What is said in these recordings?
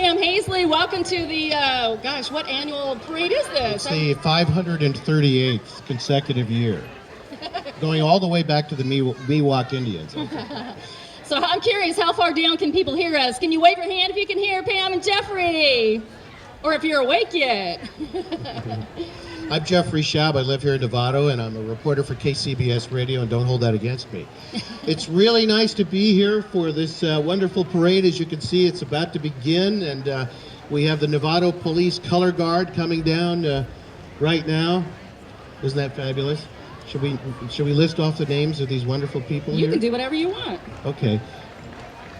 Pam Haessly. Welcome to the, gosh, what annual parade is this? It's the 538th consecutive year, going all the way back to the Miwok Indians. So I'm curious, how far down can people hear us? Can you wave your hand if you can hear Pam and Jeffrey? Or if you're awake yet. I'm Jeffrey Schaub. I live here in Novato, and I'm a reporter for KCBS Radio, and don't hold that against me. It's really nice to be here for this wonderful parade. As you can see, it's about to begin, and we have the Novato Police Color Guard coming down right now. Isn't that fabulous? Should we list off the names of these wonderful people here? You can do whatever you want. Okay.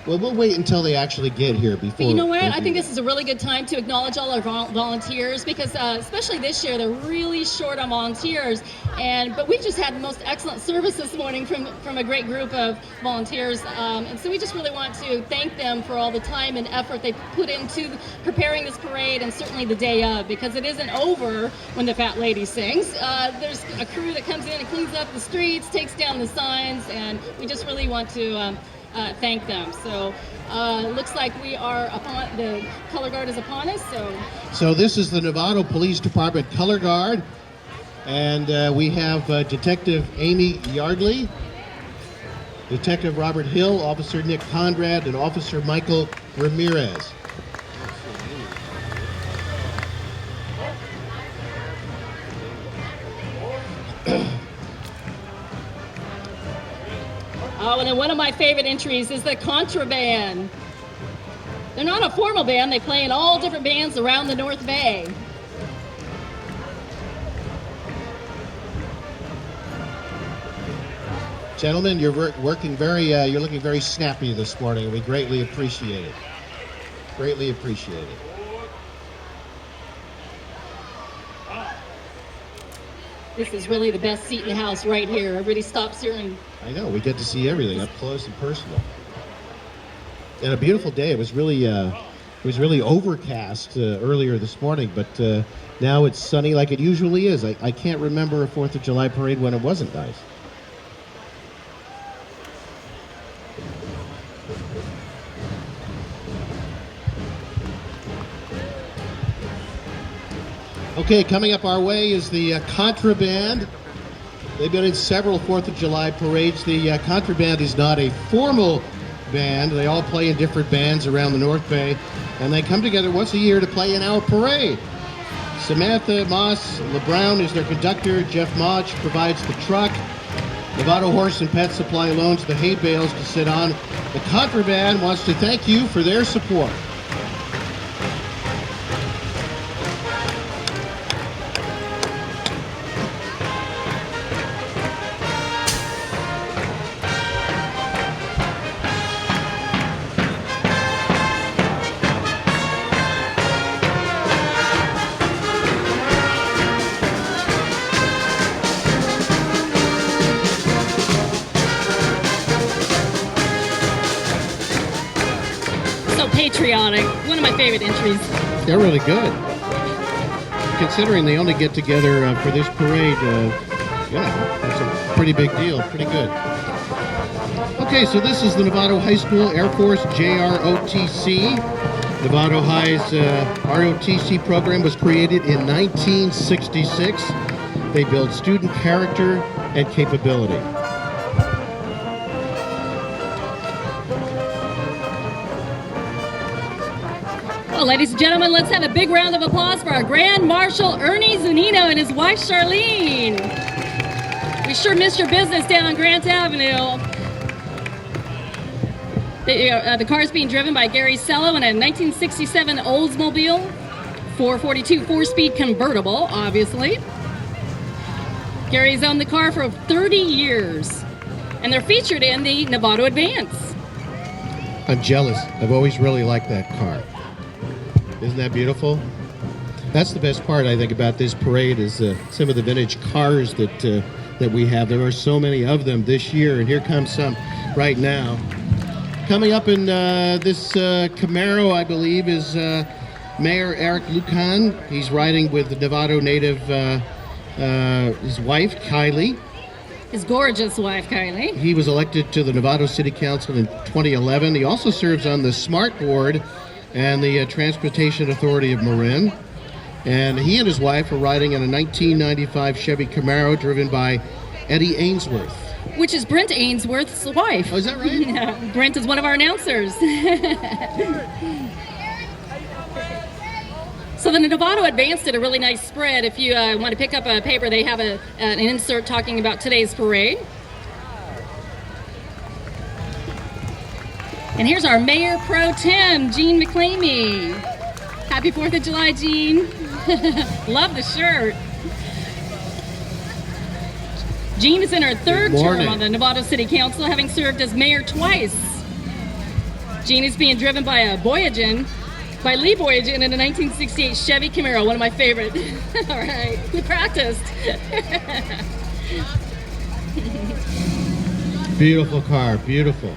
Well, we'll wait until they actually get here before. But you know what? I think this is a really good time to acknowledge all our volunteers because, especially this year, they're really short on volunteers. But we just had the most excellent service this morning from a great group of volunteers. And so we just really want to thank them for all the time and effort they put into preparing this parade and certainly the day of, because it isn't over when the Fat Lady sings. There's a crew that comes in and cleans up the streets, takes down the signs, and we just really want to thank them. So looks like we are the color guard is upon us. So this is the Novato Police Department Color Guard, and we have Detective Amy Yardley, Detective Robert Hill, Officer Nick Conrad, and Officer Michael Ramirez. Oh, and then one of my favorite entries is the Contraband. They're not a formal band. They play in all different bands around the North Bay. Gentlemen, you're looking very snappy this morning. We greatly appreciate it. Greatly appreciate it. This is really the best seat in the house right here. Everybody stops here and... I know, we get to see everything up close and personal. And a beautiful day. It was really overcast earlier this morning, but now it's sunny like it usually is. I can't remember a 4th of July parade when it wasn't nice. Okay, coming up our way is the Contraband. They've been in several 4th of July parades. The Contraband is not a formal band. They all play in different bands around the North Bay, and they come together once a year to play in our parade. Samantha Moss LeBrown is their conductor. Jeff Modge provides the truck. Novato Horse and Pet Supply loans the hay bales to sit on. The Contraband wants to thank you for their support. Patriotic. One of my favorite entries. They're really good. Considering they only get together for this parade, it's a pretty big deal. Pretty good. Okay, so this is the Novato High School Air Force JROTC. Novato High's ROTC program was created in 1966. They build student character and capability. Well, ladies and gentlemen, let's have a big round of applause for our Grand Marshal Ernie Zunino and his wife Charlene. We sure missed your business down on Grant Avenue. The car is being driven by Gary Sello in a 1967 Oldsmobile 442 4-speed convertible, obviously. Gary's owned the car for 30 years, and they're featured in the Novato Advance. I'm jealous. I've always really liked that car. Isn't that beautiful? That's the best part, I think, about this parade is some of the vintage cars that we have. There are so many of them this year, and here comes some right now. Coming up in this Camaro, I believe, is Mayor Eric Lucan. He's riding with the Novato native, his wife, Kylie. His gorgeous wife, Kylie. He was elected to the Novato City Council in 2011. He also serves on the Smart Board and the Transportation Authority of Marin. And he and his wife are riding in a 1995 Chevy Camaro driven by Eddie Ainsworth. Which is Brent Ainsworth's wife. Oh, is that right? Yeah, Brent is one of our announcers. So the Novato Advance did a really nice spread. If you want to pick up a paper, they have an insert talking about today's parade. And here's our Mayor Pro Tem, Jean McClamey. Happy 4th of July, Jean. Love the shirt. Jean is in her third term on the Novato City Council, having served as mayor twice. Jean is being driven by Lee Boyajian in a 1968 Chevy Camaro, one of my favorite. All right, we practiced. Beautiful car, beautiful.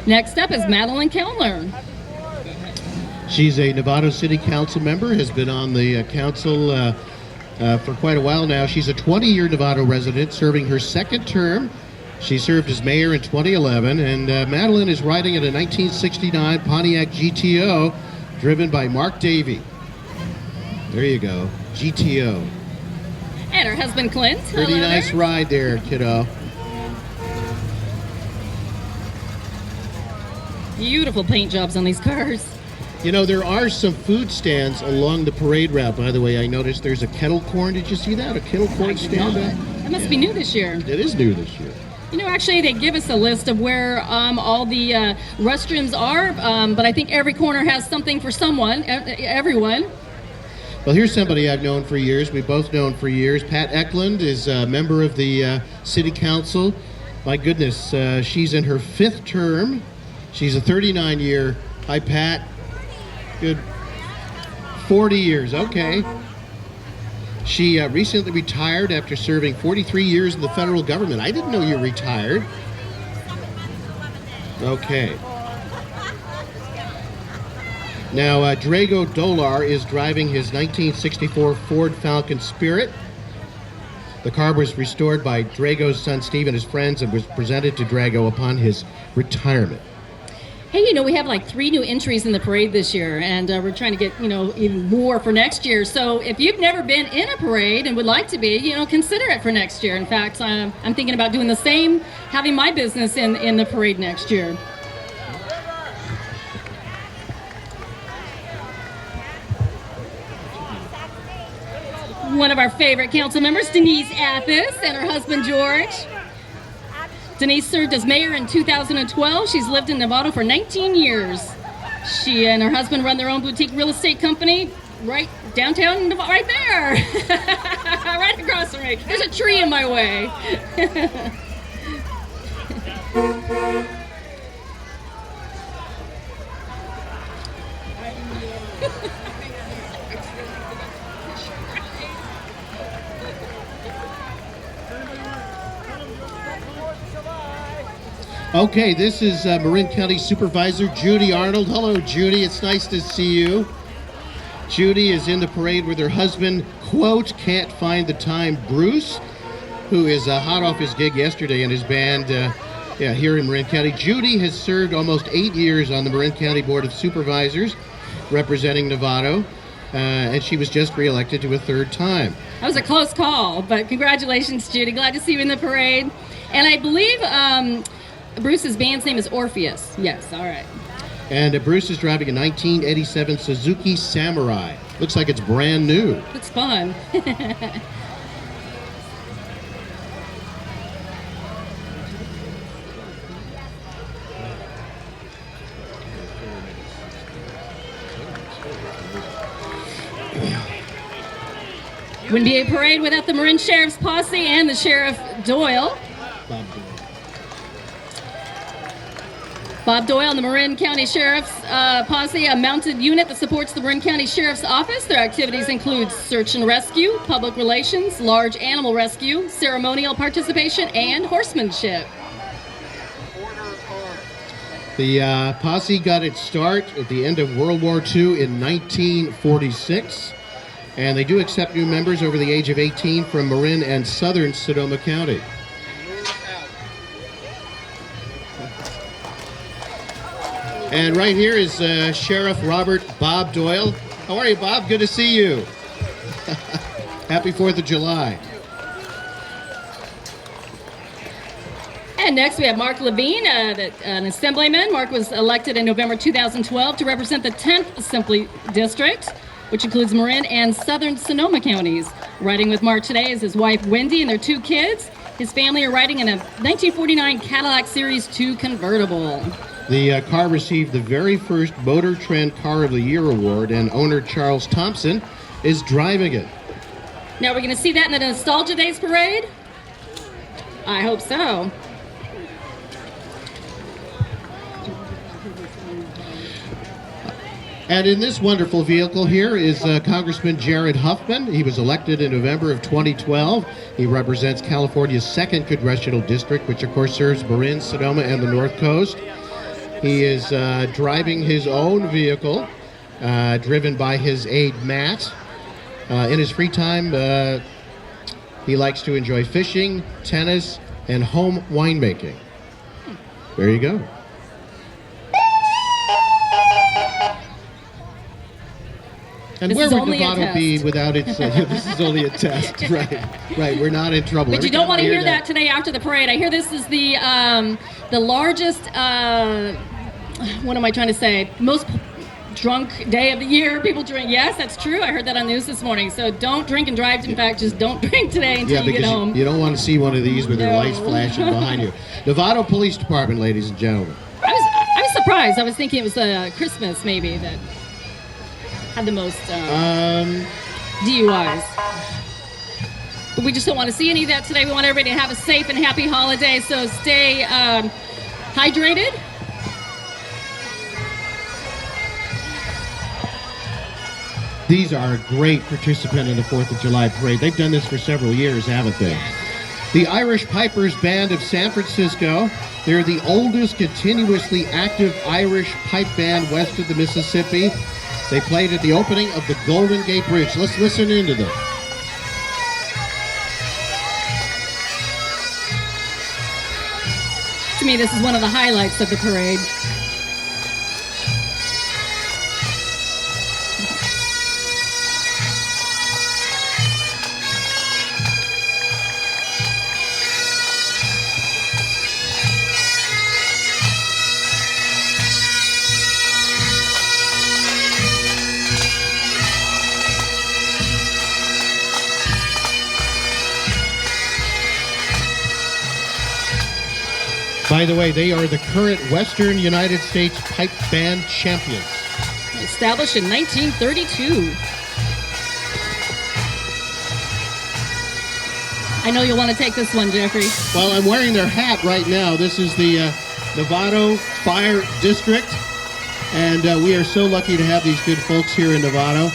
Next up is Madeline Kellner. She's a Novato City Council member, has been on the council for quite a while now. She's a 20-year Novato resident, serving her second term. She served as mayor in 2011, and Madeline is riding in a 1969 Pontiac GTO driven by Mark Davey. There you go, GTO. And her husband Clint. Pretty nice ride there, kiddo. Beautiful paint jobs on these cars. You know, there are some food stands along the parade route, by the way. I noticed there's a kettle corn. Did you see that? A kettle corn stand? That must be new this year. It is new this year. You know, actually, they give us a list of where all the restrooms are, but I think every corner has something for someone, everyone. Well, here's somebody I've known for years. We've both known for years. Pat Eklund is a member of the City Council. My goodness, she's in her 5th term. She's a 39-year. Hi, Pat. Good. 40 years, okay. She recently retired after serving 43 years in the federal government. I didn't know you retired. Okay. Now, Drago Dolar is driving his 1964 Ford Falcon Spirit. The car was restored by Drago's son Steve and his friends and was presented to Drago upon his retirement. Hey, you know, we have like 3 new entries in the parade this year, and we're trying to get, you know, even more for next year. So if you've never been in a parade and would like to be, you know, consider it for next year. In fact, I'm thinking about doing the same, having my business in the parade next year. One of our favorite council members, Denise Athis, and her husband, George. Denise served as mayor in 2012. She's lived in Novato for 19 years. She and her husband run their own boutique real estate company right downtown, right there. Right across from me. There's a tree in my way. Okay, this is Marin County Supervisor Judy Arnold. Hello, Judy. It's nice to see you. Judy is in the parade with her husband, quote, can't find the time, Bruce, who is hot off his gig yesterday in his band here in Marin County. Judy has served almost 8 years on the Marin County Board of Supervisors, representing Novato, and she was just reelected to a 3rd time. That was a close call, but congratulations, Judy. Glad to see you in the parade. And I believe Bruce's band's name is Orpheus. Yes, all right. And Bruce is driving a 1987 Suzuki Samurai. Looks like it's brand new. It's fun. Wouldn't be a parade without the Marin Sheriff's Posse and the Sheriff Doyle. Bob Doyle and the Marin County Sheriff's Posse, a mounted unit that supports the Marin County Sheriff's Office. Their activities include search and rescue, public relations, large animal rescue, ceremonial participation, and horsemanship. The posse got its start at the end of World War II in 1946. And they do accept new members over the age of 18 from Marin and southern Sonoma County. And right here is Sheriff Robert Bob Doyle. How are you, Bob? Good to see you. Happy 4th of July. And next we have Mark Levine, an assemblyman. Mark was elected in November 2012 to represent the 10th Assembly District, which includes Marin and southern Sonoma counties. Riding with Mark today is his wife Wendy and their 2 kids. His family are riding in a 1949 Cadillac Series 2 convertible. The car received the very first Motor Trend Car of the Year award, and owner Charles Thompson is driving it. Now we're going to see that in the Nostalgia Days parade? I hope so. And in this wonderful vehicle here is Congressman Jared Huffman. He was elected in November of 2012. He represents California's 2nd Congressional District, which of course serves Marin, Sonoma, and the North Coast. He is driving his own vehicle, driven by his aide Matt. In his free time, he likes to enjoy fishing, tennis, and home winemaking. There you go. And This where is would only a Novato be test. without its... this is only a test, right. We're not in trouble. But Every you don't time want I to hear that today after the parade. I hear this is the largest, what am I trying to say, most drunk day of the year. People drink. Yes, that's true. I heard that on the news this morning. So don't drink and drive. In fact, just don't drink today until you get home. You don't want to see one of these with their No. lights flashing behind you. Novato Police Department, ladies and gentlemen. I was surprised. I was thinking it was Christmas maybe that had the most DUIs. But we just don't want to see any of that today. We want everybody to have a safe and happy holiday. So stay hydrated. These are a great participant in the 4th of July parade. They've done this for several years, haven't they? The Irish Pipers Band of San Francisco. They're the oldest continuously active Irish pipe band west of the Mississippi. They played at the opening of the Golden Gate Bridge. Let's listen into them. To me, this is one of the highlights of the parade. By the way, they are the current Western United States pipe band champions. Established in 1932. I know you'll want to take this one, Jeffrey. Well, I'm wearing their hat right now. This is the Novato Fire District, and we are so lucky to have these good folks here in Novato.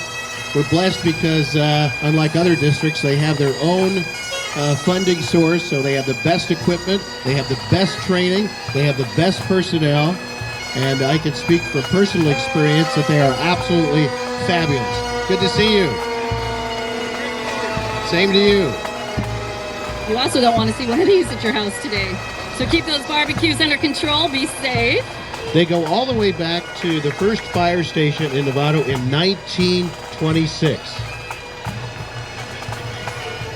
We're blessed because, unlike other districts, they have their own funding source, so they have the best equipment, they have the best training, they have the best personnel, and I can speak from personal experience that they are absolutely fabulous. Good to see you. Same to you. You also don't want to see one of these at your house today. So keep those barbecues under control, be safe. They go all the way back to the first fire station in Novato in 1926.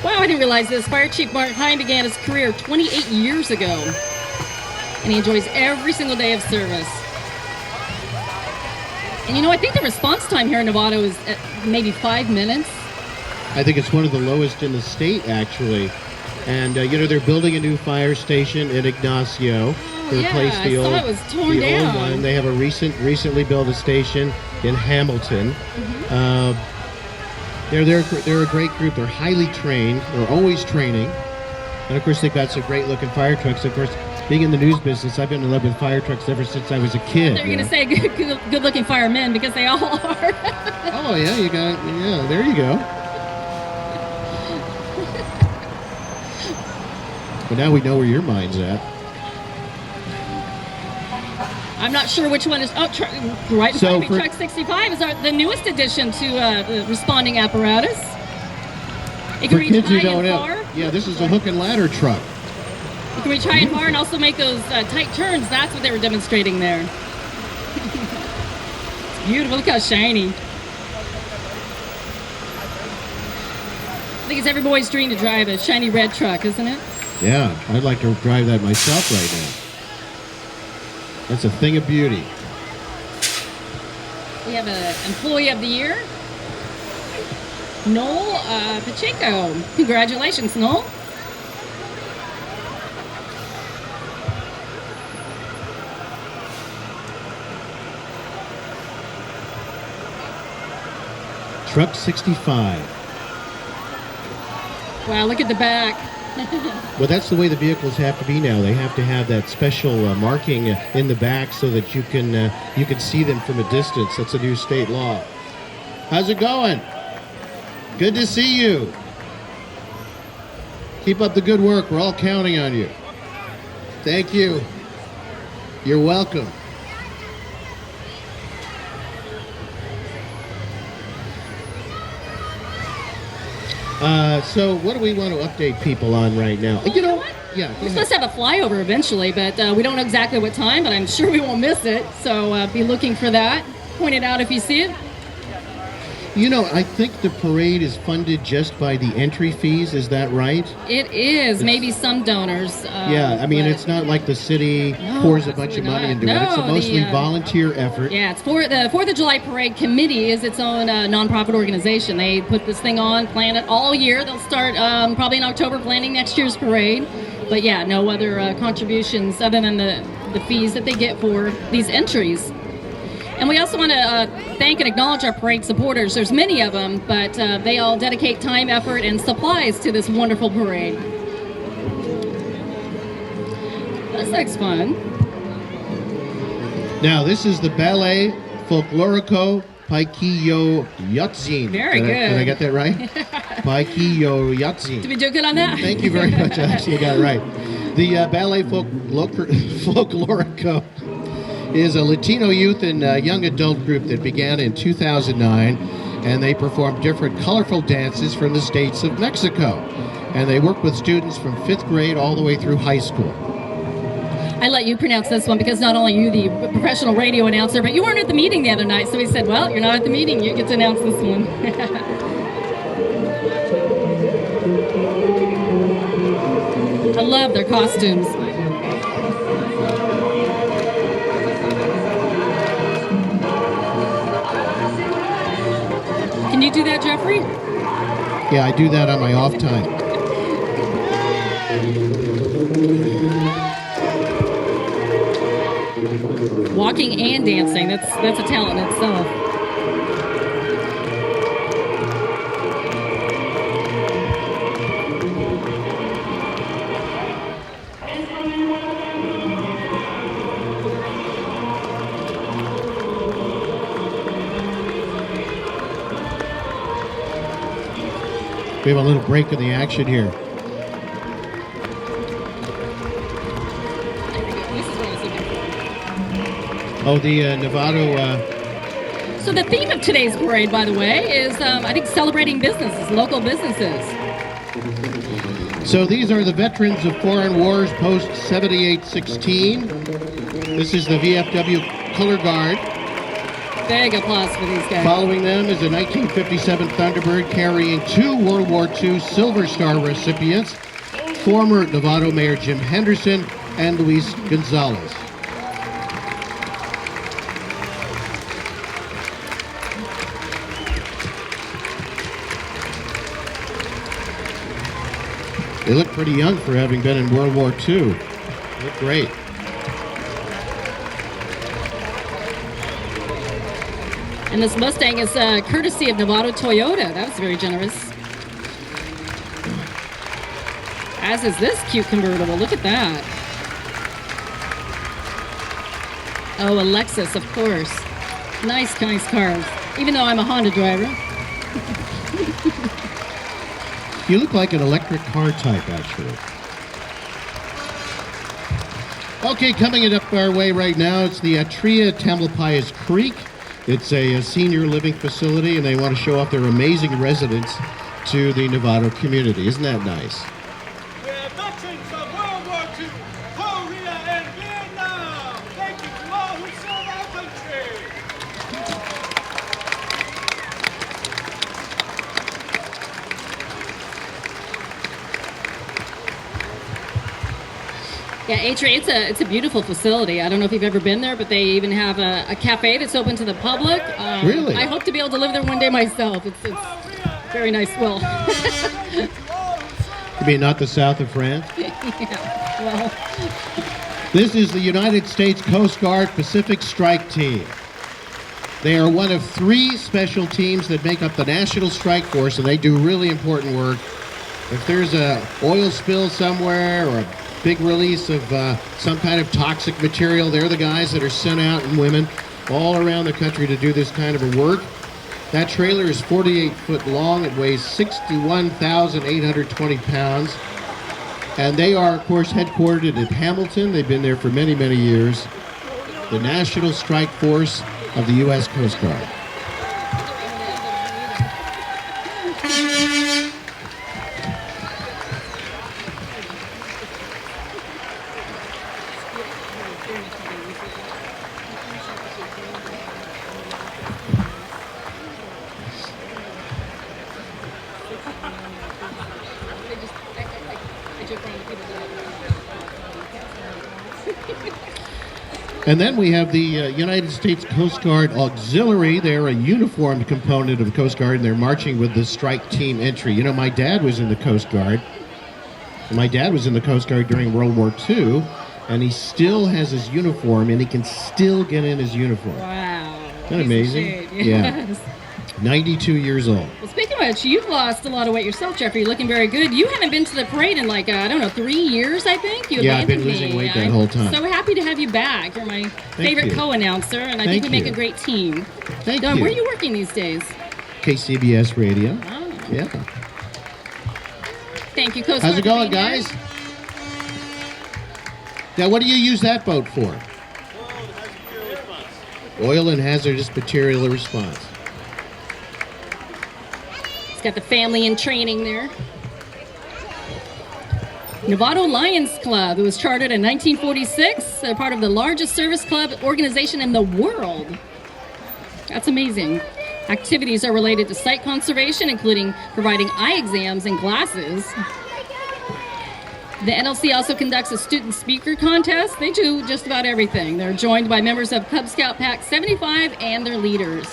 Wow, I didn't realize this. Fire Chief Mark Hine began his career 28 years ago. And he enjoys every single day of service. And you know, I think the response time here in Novato is at maybe 5 minutes. I think it's one of the lowest in the state, actually. And, you know, they're building a new fire station in Ignacio to replace the old, it was torn down. old one. They have a recently built a station in Hamilton. They're a great group. They're highly trained. They're always training. And, of course, they've got some great-looking fire trucks. Of course, being in the news business, I've been in love with fire trucks ever since I was a kid. They're going to say good-looking firemen because they all are. Oh, yeah, yeah, there you go. But now we know where your mind's at. I'm not sure which one is. Oh, right in So front of me, Truck 65 is the newest addition to the responding apparatus. It can For reach kids who high don't and know, far. yeah, this is a hook and ladder truck. It can reach high and far and also make those tight turns. That's what they were demonstrating there. It's beautiful. Look how shiny. I think it's every boy's dream to drive a shiny red truck, isn't it? Yeah, I'd like to drive that myself right now. That's a thing of beauty. We have an Employee of the Year, Noel Pacheco. Congratulations, Noel. Truck 65. Wow, look at the back. Well, that's the way the vehicles have to be now. They have to have that special marking in the back so that you can see them from a distance. That's a new state law. How's it going? Good to see you. Keep up the good work. We're all counting on you. Thank you. You're welcome. So what do we want to update people on right now? Well, you know what? Yeah. We're supposed to have a flyover eventually, but we don't know exactly what time, but I'm sure we won't miss it. So be looking for that. Point it out if you see it. You know, I think the parade is funded just by the entry fees. Is that right? It is. Maybe some donors. Yeah, I mean, it's not like the city pours a bunch of money into it. It's a mostly volunteer effort. Yeah, it's for the 4th of July Parade Committee is its own nonprofit organization. They put this thing on, plan it all year. They'll start probably in October planning next year's parade. But yeah, no other contributions other than the fees that they get for these entries. And we also want to thank and acknowledge our parade supporters. There's many of them, but they all dedicate time, effort, and supplies to this wonderful parade. This looks fun. Now, this is the Ballet Folklorico Paikio Yatzin. Very good. Did I get that right? Paikio Yatzin. Did we do good on that? Thank you very much. I actually got it right. The Ballet Folklorico is a Latino youth and young adult group that began in 2009, and they perform different colorful dances from the states of Mexico. And they work with students from 5th grade all the way through high school. I let you pronounce this one because not only are you the professional radio announcer, but you weren't at the meeting the other night, so we said, well, you're not at the meeting, you get to announce this one. I love their costumes. Can you do that, Jeffrey? Yeah, I do that on my off time. Walking and dancing, that's a talent in itself. We have a little break in the action here. Oh, the Novato. So the theme of today's parade, by the way, is I think celebrating businesses, local businesses. So these are the veterans of foreign wars post 7816. This is the VFW Color Guard. Big applause for these guys. Following them is a 1957 Thunderbird carrying 2 World War II Silver Star recipients, former Novato Mayor Jim Henderson and Luis Gonzalez. They look pretty young for having been in World War II. They look great. And this Mustang is courtesy of Novato Toyota. That was very generous. As is this cute convertible. Look at that. Oh, a Lexus, of course. Nice, nice cars. Even though I'm a Honda driver. You look like an electric car type, actually. Okay, coming up our way right now, it's the Tria Tamalpais Creek. It's a senior living facility, and they want to show off their amazing residents to the Novato community. Isn't that nice? We're veterans of World War II, Korea, and Vietnam. Thank you to all who served our country. Yeah, Atria, it's a beautiful facility. I don't know if you've ever been there, but they even have a cafe that's open to the public. Really? I hope to be able to live there one day myself. It's very nice. Well, You mean not the south of France? yeah, well, This is the United States Coast Guard Pacific Strike Team. They are one of 3 special teams that make up the National Strike Force, and they do really important work. If there's a oil spill somewhere or a big release of some kind of toxic material, they're the guys that are sent out, and women all around the country to do this kind of a work. That trailer is 48 foot long. It weighs 61,820 pounds. And they are, of course, headquartered at Hamilton. They've been there for many, many years. The National Strike Force of the U.S. Coast Guard. And then we have the United States Coast Guard Auxiliary. They're a uniformed component of the Coast Guard, and they're marching with the strike team entry. You know, my dad was in the Coast Guard. My dad was in the Coast Guard during World War II, and he still has his uniform, and he can still get in his uniform. wow. Isn't that amazing? Yes. Yeah. 92 years old. Well, speaking of which, you've lost a lot of weight yourself, Jeffrey. You're looking very good. You haven't been to the parade in like, I don't know, 3 years, I think? You Yeah, I've been abandoned losing me. weight that whole time. I'm so happy to have you back. You're my favorite you. co-announcer, and I Thank think we make you. a great team. Thank Don, you. where are you working these days? KCBS Radio. Oh. Yeah. Thank you, Coast How's it Guard, going, for being guys? Now, what do you use that boat for? Oil and hazardous material response. there. It's got the family in training there. Novato Lions Club. It was chartered in 1946. They're part of the largest service club organization in the world. That's amazing. Activities are related to site conservation, including providing eye exams and glasses. The NLC also conducts a student speaker contest. They do just about everything. They're joined by members of Cub Scout Pack 75 and their leaders.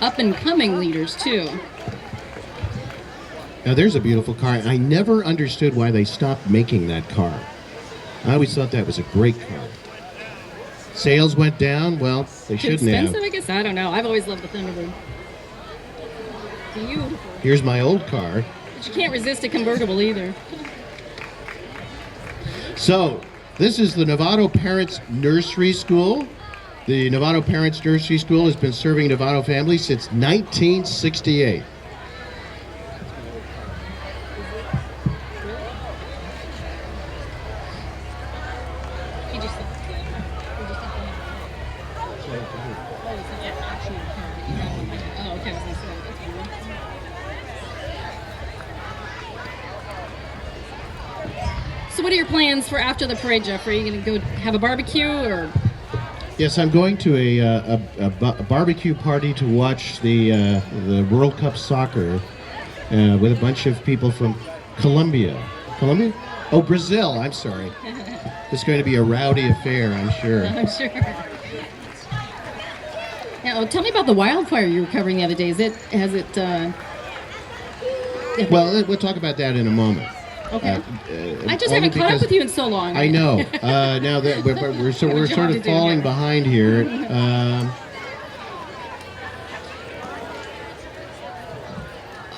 Up and coming leaders, too. Now, there's a beautiful car. I never understood why they stopped making that car. I always thought that was a great car. Sales went down. Well, they Too shouldn't expensive, have. I guess? I don't know. I've always loved the Thunderbird. Beautiful. Here's my old car. But you can't resist a convertible either. So, this is the Novato Parents Nursery School. The Novato Parents Nursery School has been serving Novato families since 1968. So what are your plans for after the parade, Jeffrey? Are you going to go have a barbecue or? Yes, I'm going to a barbecue party to watch the World Cup soccer with a bunch of people from Colombia. Colombia? Oh, Brazil. I'm sorry. It's going to be a rowdy affair, I'm sure. I'm sure. Now, tell me about the wildfire you were covering the other day. Well, we'll talk about that in a moment. Okay. I just only haven't caught up because- with you in so long. I know. Now that we're sort job to of do falling here. behind here.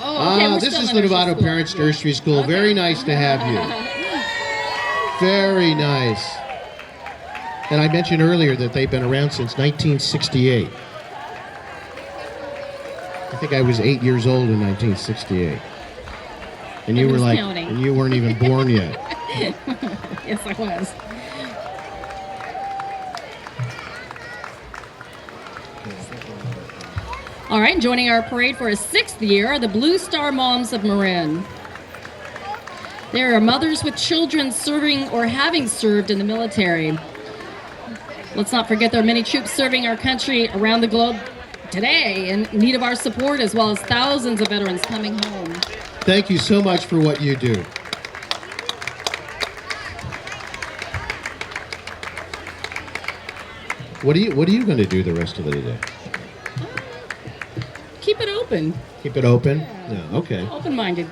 Oh, okay, we're This still is in the nursery Novato school. Parents Nursery School. Very nice to have you. Very nice. And I mentioned earlier that they've been around since 1968. I think I was 8 years old in 1968. And you were Who's like, counting? and you weren't even born yet. Yes, I was. All right, joining our parade for a 6th year are the Blue Star Moms of Marin. There are mothers with children serving or having served in the military. Let's not forget there are many troops serving our country around the globe today in need of our support, as well as thousands of veterans coming home. Thank you so much for what you do. What are you going to do the rest of the day? Keep it open. Keep it open? Yeah, okay. Open-minded.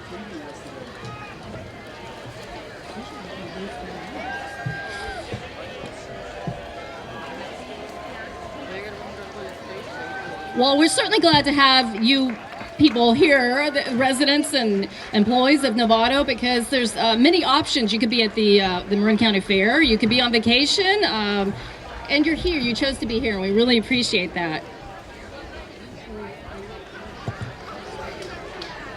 Well, we're certainly glad to have you people here, the residents and employees of Novato, because there's many options. You could be at the Marin County Fair, you could be on vacation, and you're here. You chose to be here, and we really appreciate that.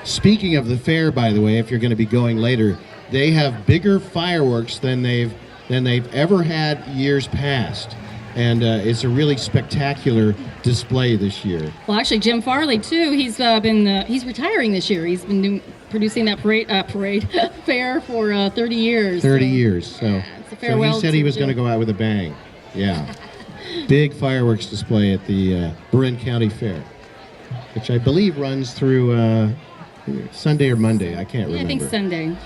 Speaking of the fair, by the way, if you're going to be going later, they have bigger fireworks than they've ever had years past. And it's a really spectacular display this year. Well, actually, Jim Farley too. He's retiring this year. He's been producing that parade fair for 30 years. 30 years. So, it's a farewell. So he said he was going to go out with a bang. Yeah, big fireworks display at the Marin County Fair, which I believe runs through Sunday or Monday. I can't remember. I think Sunday.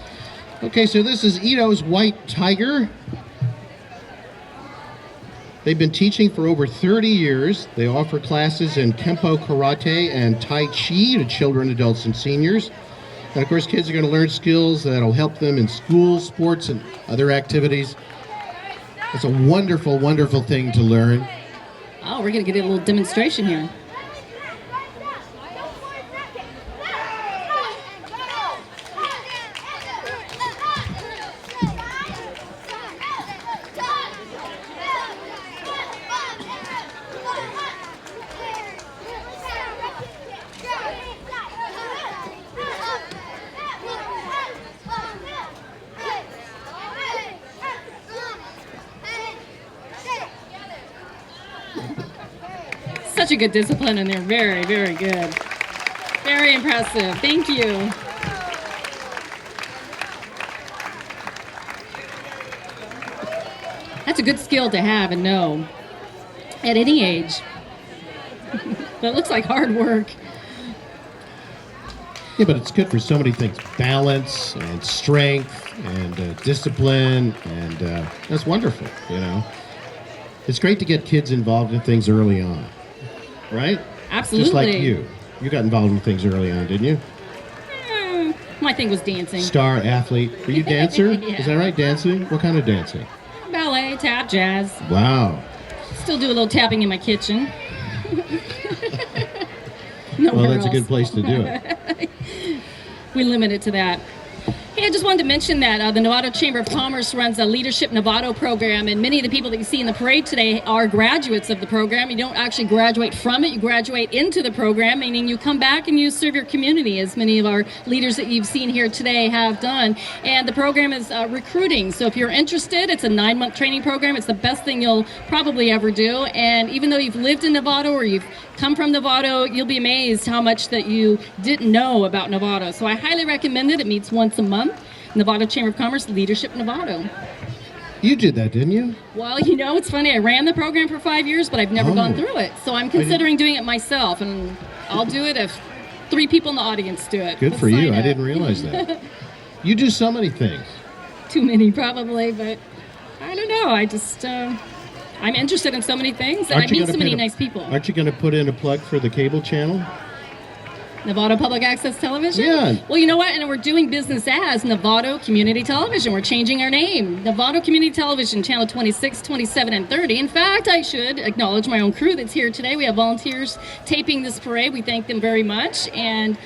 Okay, so this is Ito's White Tiger. They've been teaching for over 30 years. They offer classes in Kempo Karate and Tai Chi to children, adults, and seniors. And of course, kids are going to learn skills that'll help them in school, sports, and other activities. It's a wonderful, wonderful thing to learn. Oh, we're going to get a little demonstration here. Such a good discipline, and they're very, very good. Very impressive. Thank you. That's a good skill to have and know at any age. But it looks like hard work. Yeah, but it's good for so many things. Balance and strength and discipline, and that's wonderful, you know. It's great to get kids involved in things early on, right? Absolutely. Just like you. You got involved in things early on, didn't you? My thing was dancing. Star athlete. Were you a dancer? Yeah. Is that right, dancing? What kind of dancing? Ballet, tap, jazz. Wow. Still do a little tapping in my kitchen. Well, that's a good place to do it. We limit it to that. Hey, I just wanted to mention that the Novato Chamber of Commerce runs a Leadership Novato program, and many of the people that you see in the parade today are graduates of the program. You don't actually graduate from it, you graduate into the program, meaning you come back and you serve your community, as many of our leaders that you've seen here today have done. And the program is recruiting, so if you're interested, it's a 9-month training program. It's the best thing you'll probably ever do, and even though you've lived in Novato or you've come from Novato, you'll be amazed how much that you didn't know about Novato. So I highly recommend it. It meets once a month. Novato Chamber of Commerce, Leadership Novato. You did that, didn't you? Well, you know, it's funny. I ran the program for 5 years, but I've never gone through it. So I'm considering doing it myself, and I'll do it if 3 people in the audience do it. Good for you. I didn't realize that. You do so many things. Too many, probably, but I don't know. I just... I'm interested in so many things, and I meet so many nice people. Aren't you going to put in a plug for the cable channel? Novato Public Access Television? Yeah. Well, you know what? And we're doing business as Novato Community Television. We're changing our name. Novato Community Television, Channel 26, 27, and 30. In fact, I should acknowledge my own crew that's here today. We have volunteers taping this parade. We thank them very much. And,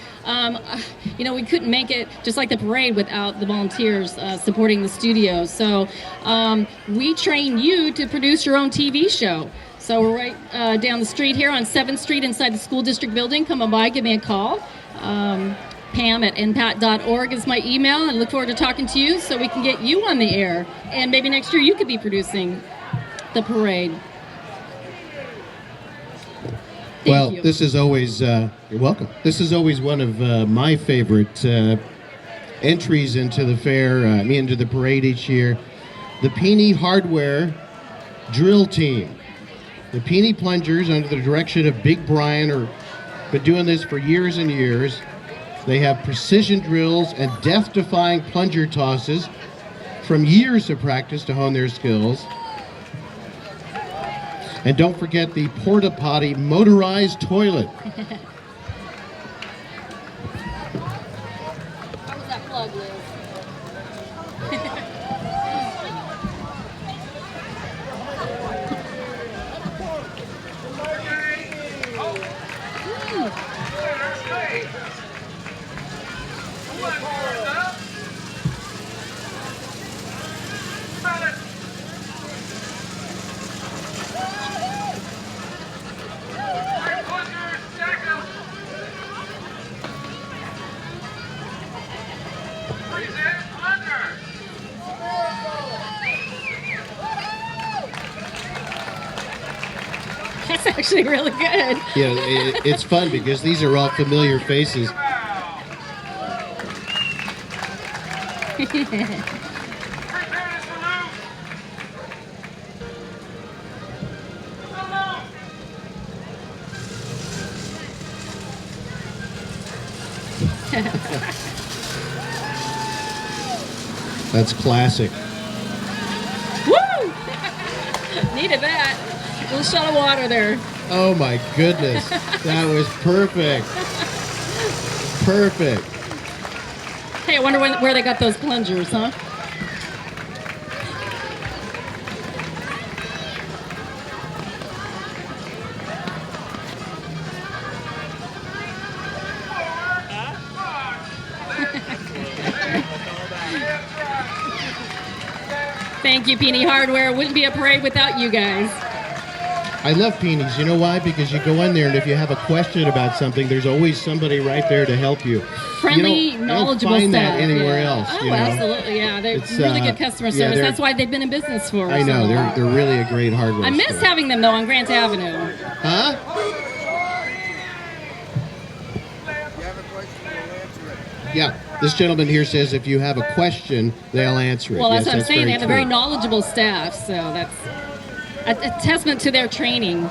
you know, we couldn't make it, just like the parade, without the volunteers supporting the studio. So we train you to produce your own TV show. So we're right down the street here on 7th Street inside the school district building. Come on by, give me a call. Pam at npat.org is my email. I look forward to talking to you so we can get you on the air. And maybe next year you could be producing the parade. Well, you. this is always, you're welcome. This is always one of my favorite entries into the fair, into the parade each year. The Peony Hardware Drill Team. The Peony Plungers, under the direction of Big Brian, are been doing this for years and years. They have precision drills and death-defying plunger tosses from years of practice to hone their skills. And don't forget the porta potty motorized toilet. How was that plug, Liz? That's actually really good. Yeah, it's fun because these are all familiar faces. That's classic. Woo! Needed that. A little shot of water there. Oh my goodness. That was perfect. Perfect. Hey, I wonder where they got those plungers, huh? Thank you, Peony Hardware. Wouldn't be a parade without you guys. I love Peonies. You know why? Because you go in there and if you have a question about something, there's always somebody right there to help you. Friendly, you knowledgeable don't find staff. that anywhere Yeah. else. Oh, you know? absolutely, yeah. They're It's, really good customer yeah, service. they're- That's why they've been in business for I know. so long. They're really a great hardware I miss store. having them, though, on Grant Avenue. Huh? Yeah. This gentleman here says if you have a question, they'll answer it. Well, that's Yes, what I'm saying. They have a very true. knowledgeable staff, so that's a testament to their training.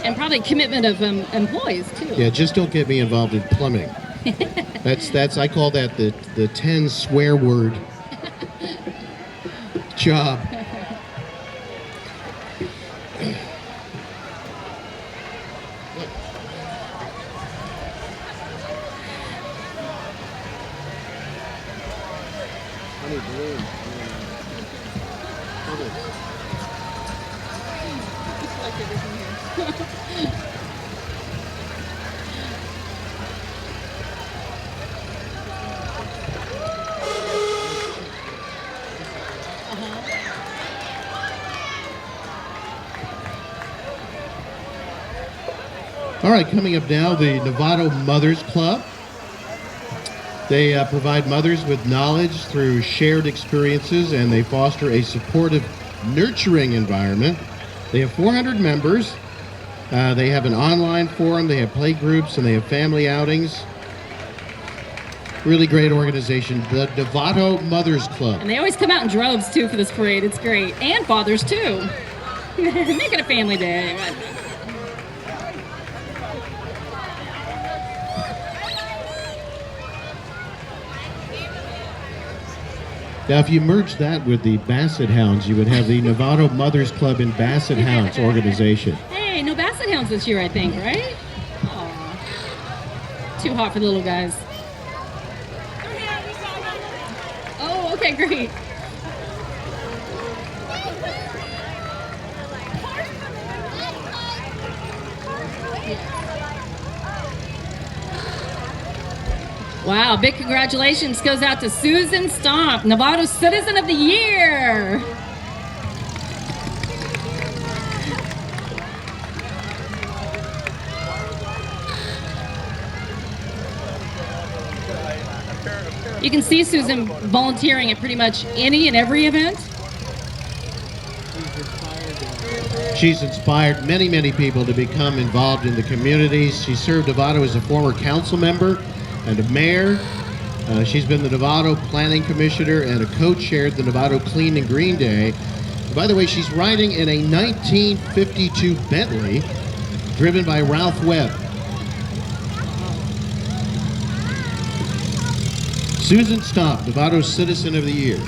And probably commitment of employees, too. Yeah, just don't get me involved in plumbing. That's I call that the 10 swear word job. All right, coming up now, the Novato Mothers Club. They provide mothers with knowledge through shared experiences, and they foster a supportive, nurturing environment. They have 400 members. They have an online forum, they have play groups, and they have family outings. Really great organization, the Novato Mothers Club. And they always come out in droves, too, for this parade. It's great. And fathers, too. Make it a family day. Now, if you merge that with the Basset Hounds, you would have the Novato Mothers Club and Basset Hounds organization. Hey, no Basset Hounds this year, I think, right? Aw. Too hot for the little guys. Oh, okay, great. Wow, big congratulations goes out to Susan Stomp, Novato Citizen of the Year. You can see Susan volunteering at pretty much any and every event. She's inspired many, many people to become involved in the communities. She served Novato as a former council member and a mayor. She's been the Novato Planning Commissioner and a co-chaired the Novato Clean and Green Day. By the way, she's riding in a 1952 Bentley driven by Ralph Webb. Susan Stomp, Novato's Citizen of the Year.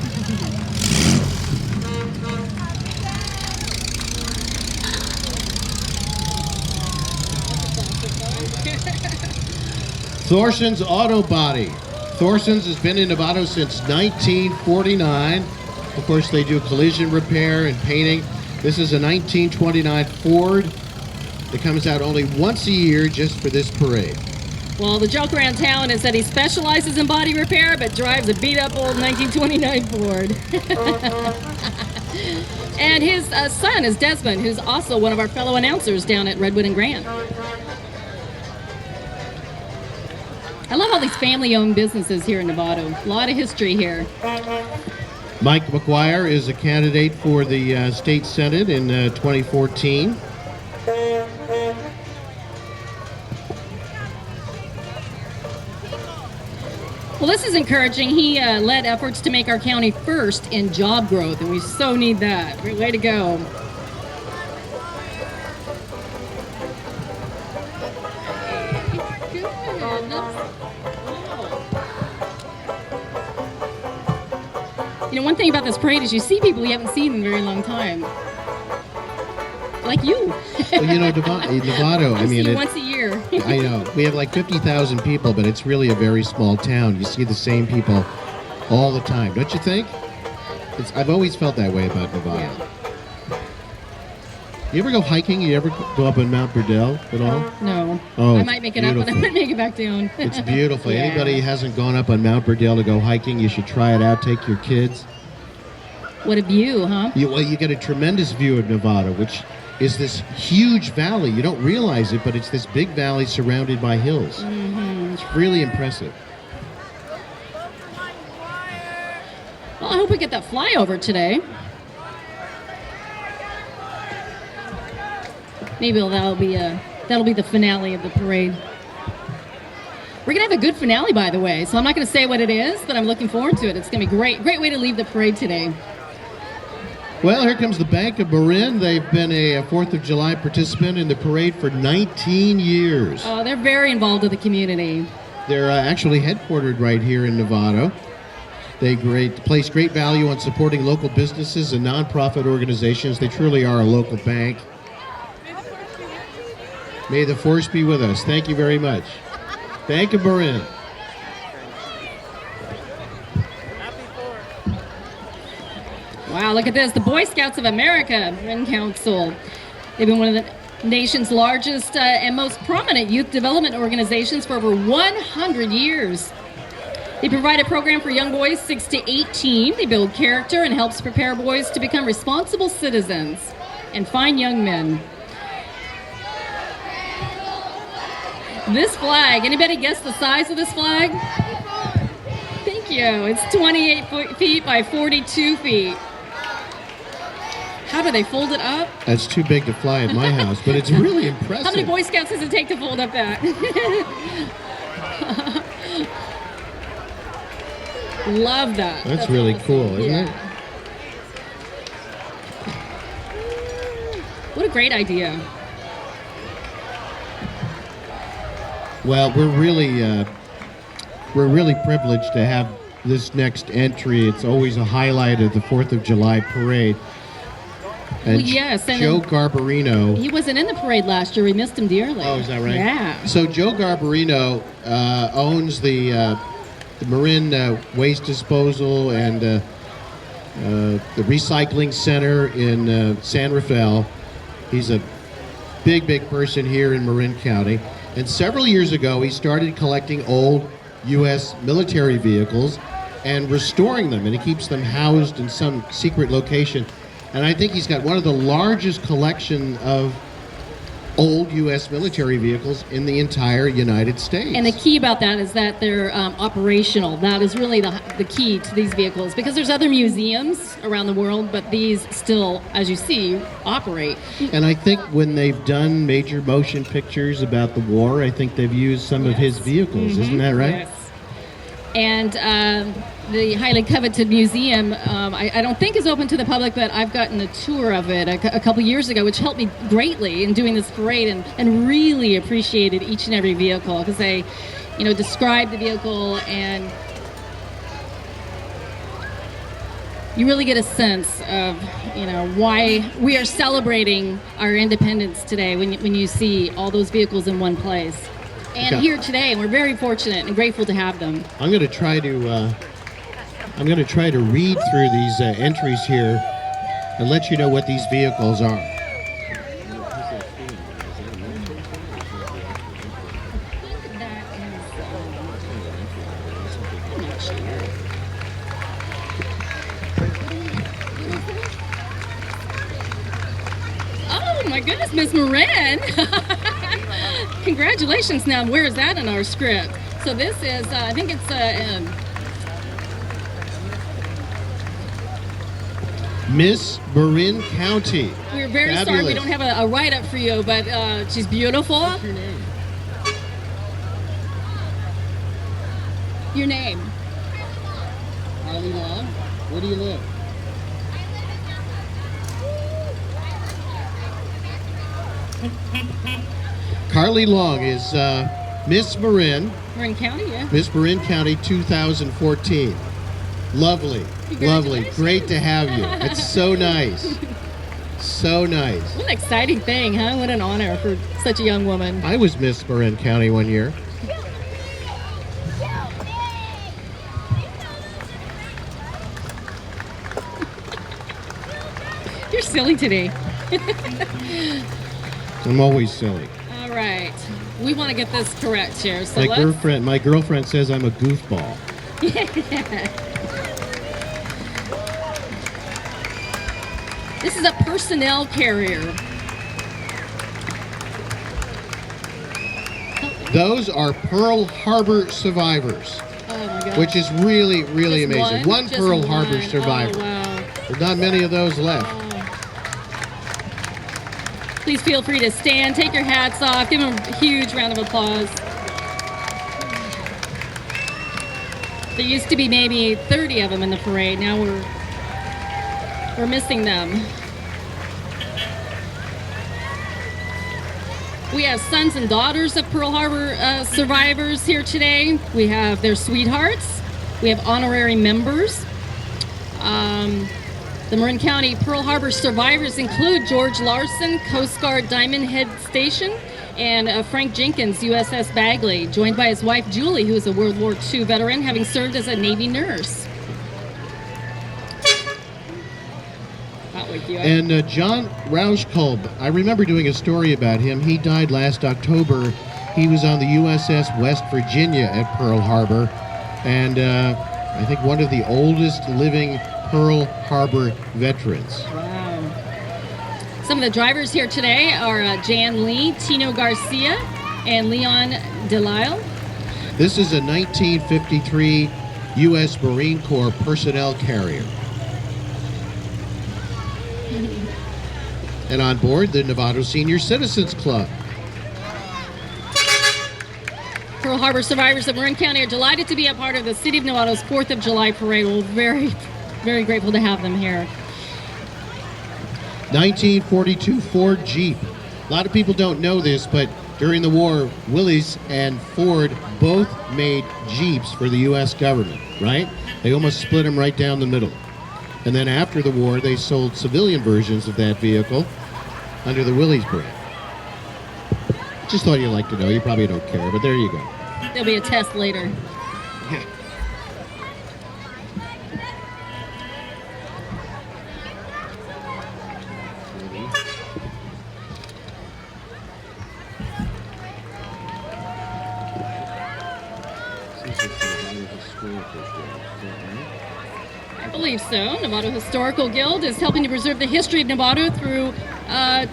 Thorson's Auto Body. Thorson's has been in Novato since 1949. Of course, they do collision repair and painting. This is a 1929 Ford that comes out only once a year just for this parade. Well, the joke around town is that he specializes in body repair, but drives a beat-up old 1929 Ford. And his son is Desmond, who's also one of our fellow announcers down at Redwood and Grand. I love all these family-owned businesses here in Novato. A lot of history here. Mike McGuire is a candidate for the state senate in 2014. Well, this is encouraging. He led efforts to make our county first in job growth, and we so need that. Great way to go. You know, one thing about this parade is you see people you haven't seen in a very long time. Like you. Well, you know, Novato, I mean, once a year. I know. We have like 50,000 people, but it's really a very small town. You see the same people all the time, don't you think? I've always felt that way about Novato. Yeah. You ever go hiking? You ever go up on Mount Burdell at all? No. Oh, I might make it up, but I might make it back down. It's beautiful. Yeah. Anybody who hasn't gone up on Mount Burdell to go hiking, you should try it out. Take your kids. What a view, huh? You get a tremendous view of Novato, which is this huge valley. You don't realize it, but it's this big valley surrounded by hills. Mm-hmm. It's really impressive. Well, I hope we get that flyover today. Maybe that'll be the finale of the parade. We're gonna have a good finale, by the way, so I'm not gonna say what it is, but I'm looking forward to it. It's gonna be great. Great way to leave the parade today. Well, here comes the Bank of Marin. They've been a 4th of July participant in the parade for 19 years. Oh, they're very involved with the community. They're actually headquartered right here in Novato. They place great value on supporting local businesses and nonprofit organizations. They truly are a local bank. May the force be with us. Thank you very much. Bank of Marin. Wow, look at this. The Boy Scouts of America Marin Council. They've been one of the nation's largest and most prominent youth development organizations for over 100 years. They provide a program for young boys 6 to 18. They build character and helps prepare boys to become responsible citizens and fine young men. This flag, anybody guess the size of this flag? Thank you. It's 28 feet by 42 feet. How do they fold it up? That's too big to fly at my house, but it's really impressive. How many Boy Scouts does it take to fold up that? Love that. That's really awesome. cool, isn't it? What a great idea. Well, we're really privileged to have this next entry. It's always a highlight of the 4th of July parade. And Well, yes, and Joe Garbarino. He wasn't in the parade last year. We missed him dearly. Oh, is that right? Yeah. So Joe Garbarino owns the Marin Waste Disposal and the Recycling Center in San Rafael. He's a big person here in Marin County. And several years ago, he started collecting old U.S. military vehicles and restoring them, and he keeps them housed in some secret location. And I think he's got one of the largest collection of old U.S. military vehicles in the entire United States. And the key about that is that they're operational. That is really the key to these vehicles, because there's other museums around the world, but these still, as you see, operate. And I think when they've done major motion pictures about the war, I think they've used some of his vehicles. Isn't that right? Yes. And the highly coveted museum, I don't think is open to the public, but I've gotten a tour of it a couple years ago, which helped me greatly in doing this parade, and really appreciated each and every vehicle, because they, describe the vehicle, and you really get a sense of, why we are celebrating our independence today when you see all those vehicles in one place. And here today, and we're very fortunate and grateful to have them. I'm going to try to read through these entries here and let you know what these vehicles are. Oh my goodness, Miss Moran! Congratulations. Now, where is that in our script? So this is, I think it's Miss Marin County. We're very Fabulous. sorry we don't have a write-up for you, but she's beautiful. What's your name? Your name? Carly Long. Where do you live? Carly Long is Miss Marin. Marin County, yeah. Miss Marin County 2014. Lovely, lovely. Great to have you. It's so nice. So nice. What an exciting thing, huh? What an honor for such a young woman. I was Miss Marin County one year. You're silly today. I'm always silly. All right. We want to get this correct here. So My girlfriend says I'm a goofball. This is a personnel carrier. Those are Pearl Harbor survivors, Oh my gosh. which is really, really Just amazing. One Just Pearl one. Harbor survivor. Oh, wow. There's not many of those left. Please feel free to stand, take your hats off, give them a huge round of applause. There used to be maybe 30 of them in the parade. Now we're missing them. We have sons and daughters of Pearl Harbor survivors here today. We have their sweethearts. We have honorary members. The Marin County Pearl Harbor survivors include George Larson, Coast Guard Diamond Head Station, and Frank Jenkins, USS Bagley, joined by his wife Julie, who is a World War II veteran, having served as a Navy nurse. Not with you. And John Rauschkolb, I remember doing a story about him. He died last October. He was on the USS West Virginia at Pearl Harbor, and I think one of the oldest living Pearl Harbor veterans. Wow. Some of the drivers here today are Jan Lee, Tino Garcia, and Leon Delisle. This is a 1953 U.S. Marine Corps personnel carrier. And on board, the Novato Senior Citizens Club. Pearl Harbor survivors of Marin County are delighted to be a part of the City of Novato's 4th of July parade. We're very, very grateful to have them here. 1942 Ford Jeep. A lot of people don't know this, but during the war, Willys and Ford both made Jeeps for the U.S. government, right? They almost split them right down the middle. And then after the war, they sold civilian versions of that vehicle under the Willys brand. Just thought you'd like to know. You probably don't care, but there you go. There'll be a test later. Yeah. I believe so. Novato Historical Guild is helping to preserve the history of Novato through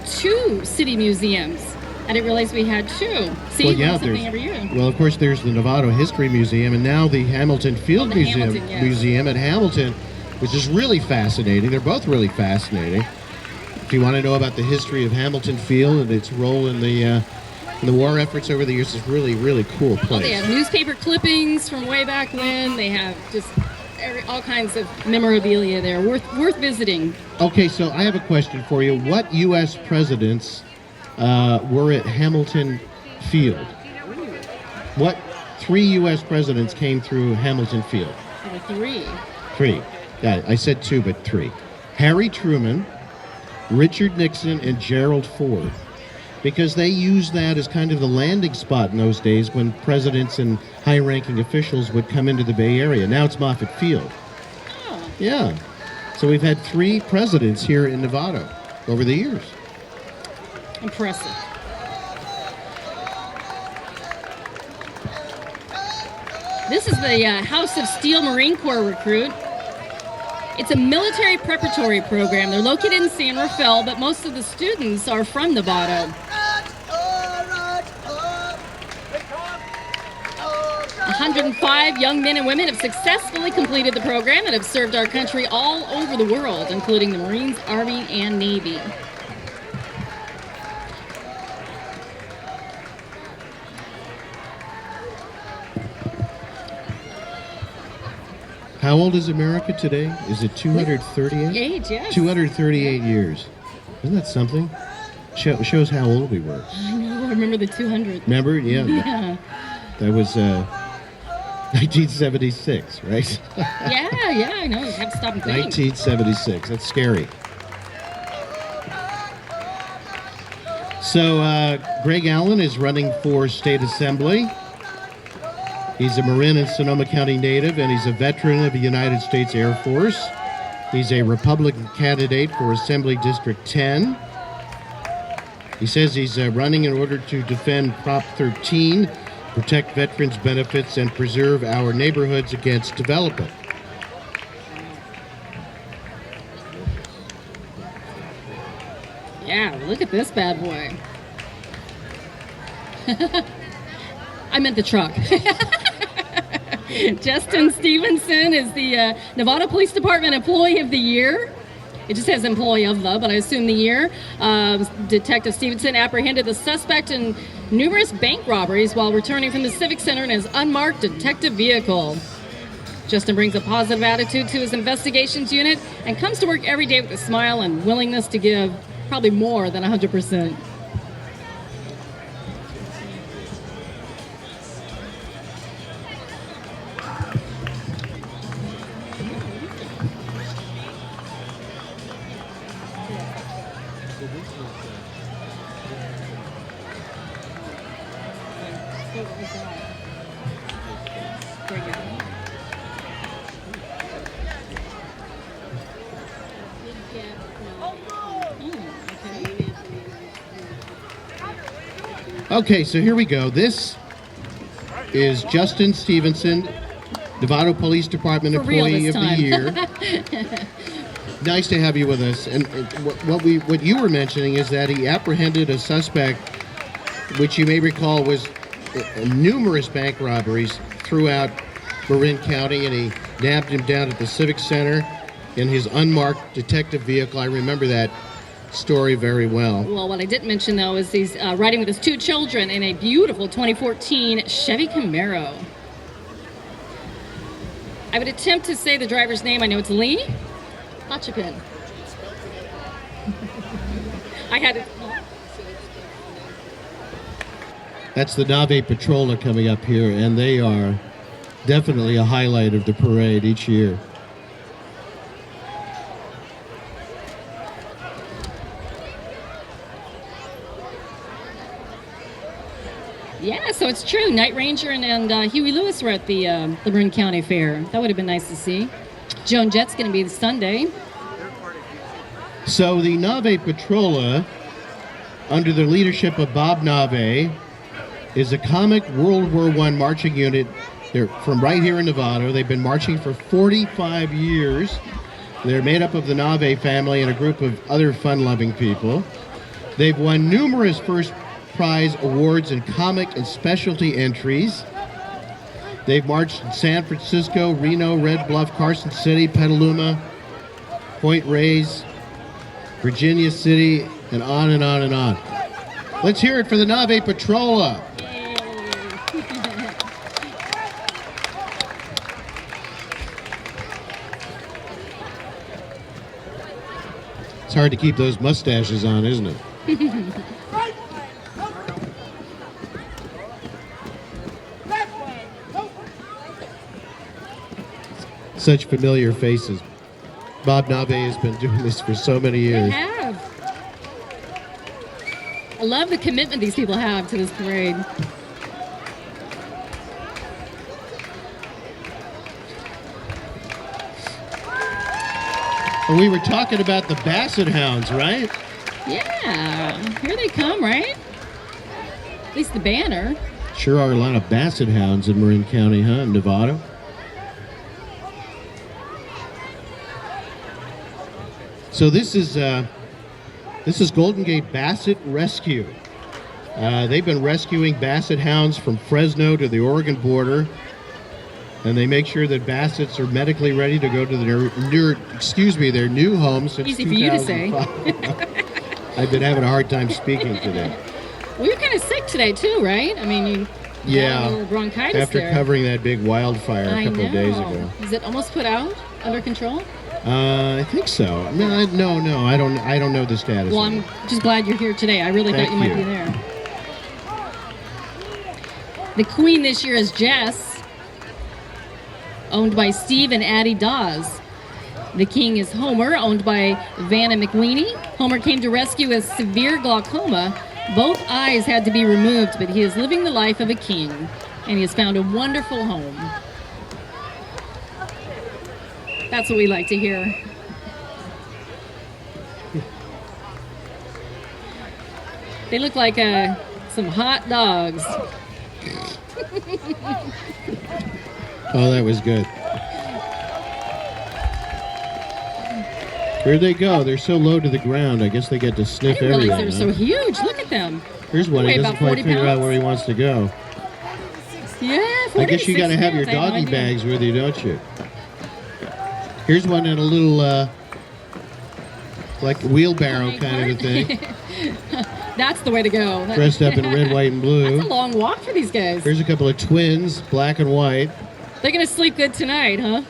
2 city museums. I didn't realize we had two. See, Well, we yeah, have something there's, every year. well, of course, there's the Novato History Museum, and now the Hamilton Field the Museum, Hamilton, yes. Museum at Hamilton, which is really fascinating. They're both really fascinating. If you want to know about the history of Hamilton Field and its role in the war efforts over the years, it's really, really cool place. They have newspaper clippings from way back when. They have just all kinds of memorabilia there, worth visiting. Okay, so I have a question for you. What U.S. presidents were at Hamilton Field? What 3 U.S. presidents came through Hamilton Field? There were 3. 3. Yeah, I said 2, but 3. Harry Truman, Richard Nixon, and Gerald Ford. Because they used that as kind of the landing spot in those days when presidents and high-ranking officials would come into the Bay Area. Now it's Moffett Field. Oh. Yeah. So we've had 3 presidents here in Novato over the years. Impressive. This is the House of Steel Marine Corps recruit. It's a military preparatory program. They're located in San Rafael, but most of the students are from Novato. 105 young men and women have successfully completed the program and have served our country all over the world, including the Marines, Army, and Navy. How old is America today? Is it 238? Age, yes. 238 years. Isn't that something? Shows how old we were. I know, I remember the 200. Remember? Yeah. Yeah. That was 1976, right? Yeah, I know. You have to stop and think. 1976. That's scary. So Greg Allen is running for state assembly. He's a Marin and Sonoma County native, and he's a veteran of the United States Air Force. He's a Republican candidate for Assembly District 10. He says he's running in order to defend Prop 13, protect veterans' benefits, and preserve our neighborhoods against development. Yeah, look at this bad boy. I meant the truck. Justin Stevenson is the Novato Police Department Employee of the Year. It just says Employee of the, but I assume the year. Detective Stevenson apprehended the suspect in numerous bank robberies while returning from the Civic Center in his unmarked detective vehicle. Justin brings a positive attitude to his investigations unit and comes to work every day with a smile and willingness to give probably more than 100%. Okay, so here we go. This is Justin Stevenson, Novato Police Department For real Employee this of the Year. Nice to have you with us. And what you were mentioning is that he apprehended a suspect, which you may recall was numerous bank robberies throughout Marin County, and he nabbed him down at the Civic Center in his unmarked detective vehicle. I remember that story very well. Well, what I didn't mention, though, is he's riding with his 2 children in a beautiful 2014 Chevy Camaro. I would attempt to say the driver's name. I know it's Lee Hotchapin. I had it. That's the Nave Patrola coming up here, and they are definitely a highlight of the parade each year. Yeah, so it's true. Night Ranger and Huey Lewis were at the Marin County Fair. That would have been nice to see. Joan Jett's going to be Sunday. So the Nave Patrola, under the leadership of Bob Nave, is a comic World War I marching unit. They're from right here in Novato. They've been marching for 45 years. They're made up of the Nave family and a group of other fun-loving people. They've won numerous first prize awards in comic and specialty entries. They've marched in San Francisco, Reno, Red Bluff, Carson City, Petaluma, Point Reyes, Virginia City, and on and on and on. Let's hear it for the Nave Patrola. It's hard to keep those mustaches on, isn't it? Such familiar faces. Bob Nave has been doing this for so many years. They have. I love the commitment these people have to this parade. And we were talking about the Basset Hounds, right? Yeah, here they come, right? At least the banner. Sure are a lot of Basset Hounds in Marin County, huh? In Novato. So this is Golden Gate Basset Rescue. They've been rescuing Basset Hounds from Fresno to the Oregon border, and they make sure that Bassets are medically ready to go to their new home since Easy for you to say. 2005. I've been having a hard time speaking today. Well, you're kind of sick today too, right? I mean, you got a little bronchitis after there. covering that big wildfire a couple of days ago. Is it almost put out? Under control? I think so. I mean, I don't know the status. Well, I'm just glad you're here today. I really thought you might be there. The queen this year is Jess, owned by Steve and Addie Dawes. The king is Homer, owned by Vanna McWeeny. Homer came to rescue a severe glaucoma. Both eyes had to be removed, but he is living the life of a king, and he has found a wonderful home. That's what we like to hear. They look like some hot dogs. Oh, that was good. Where'd they go? They're so low to the ground. I guess they get to sniff I didn't everything. realize they're so huge. Look at them. Here's one. He Weigh doesn't about quite 40 figure out pounds. where he wants to go. Yeah, I guess you got to have your 46 pounds. I had no doggy idea. bags with you, don't you? Here's one in a little, like wheelbarrow kind of a thing. That's the way to go. Dressed up in red, white, and blue. That's a long walk for these guys. Here's a couple of twins, black and white. They're going to sleep good tonight, huh?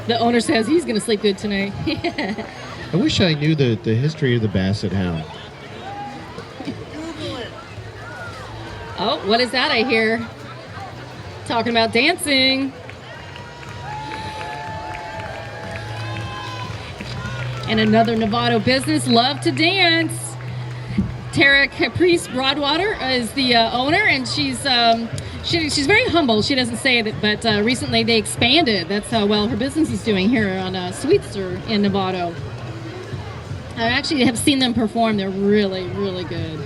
The owner says he's going to sleep good tonight. I wish I knew the history of the Basset Hound. Oh, what is that I hear? Talking about dancing. And another Novato business, Love to Dance. Tara Caprice Broadwater is the owner, and she's very humble. She doesn't say that, but recently they expanded. That's how well her business is doing here on Sweetster in Novato. I actually have seen them perform. They're really, really good.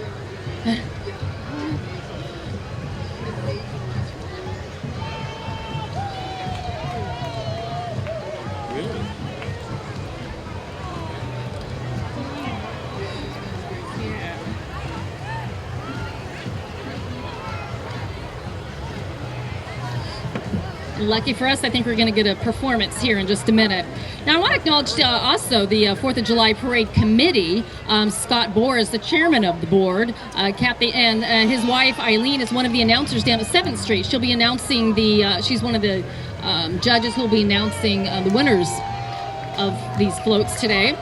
Lucky for us, I think we're going to get a performance here in just a minute. Now, I want to acknowledge also the 4th of July Parade Committee. Scott Bohr is the chairman of the board. Kathy and his wife, Eileen, is one of the announcers down at 7th Street. She'll be announcing she's one of the judges who will be announcing the winners of these floats today.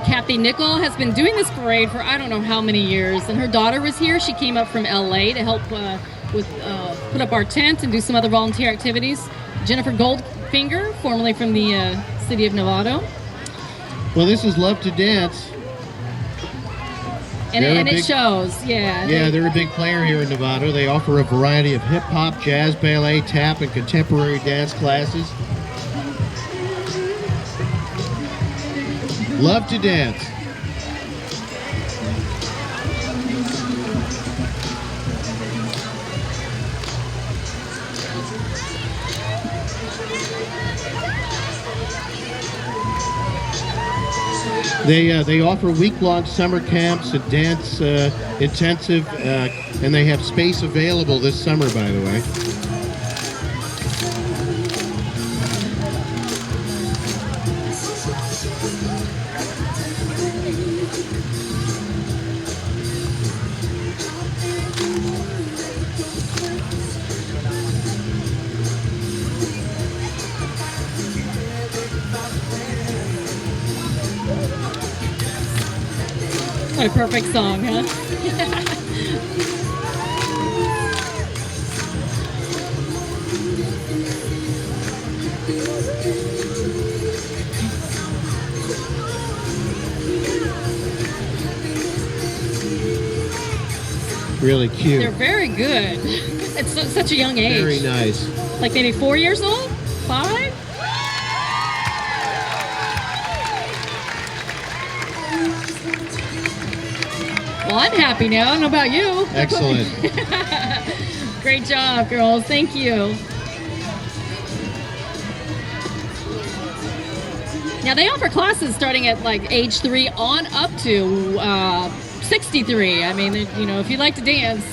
Kathy Nickel has been doing this parade for I don't know how many years, and her daughter was here. She came up from LA to help put up our tent and do some other volunteer activities. Jennifer Goldfinger, formerly from the city of Novato. Well, this is Love to Dance. And it shows, yeah. Yeah, they're a big player here in Novato. They offer a variety of hip-hop, jazz, ballet, tap, and contemporary dance classes. Love to Dance. They offer week-long summer camps and dance intensive, and they have space available this summer, by the way. What a perfect song, huh? Really cute. They're very good. It's such a young age. Very nice. Like maybe 4 years old? 5? Well, I'm happy now. I don't know about you. Excellent. Great job, girls. Thank you. Now, they offer classes starting at like age 3 on up to 63. I mean, you know, if you like to dance,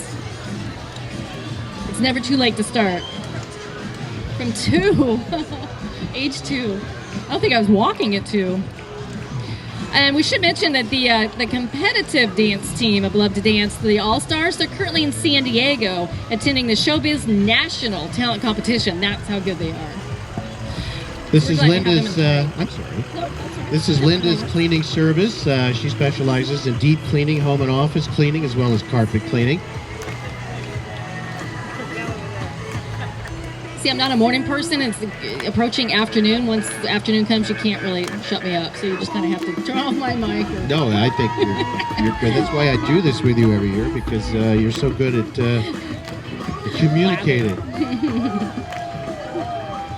it's never too late to start. From 2, age 2. I don't think I was walking at 2. And we should mention that the competitive dance team of Love to Dance, the All-Stars, they're currently in San Diego attending the Showbiz National Talent Competition. That's how good they are. This is glad to have Linda's, them I'm sorry. No, that's all right. This is Linda's cleaning service. She specializes in deep cleaning, home and office cleaning, as well as carpet cleaning. See, I'm not a morning person. It's approaching afternoon. Once the afternoon comes, you can't really shut me up. So you just kind of have to turn off my mic. No, I think you're good. That's why I do this with you every year, because you're so good at communicating.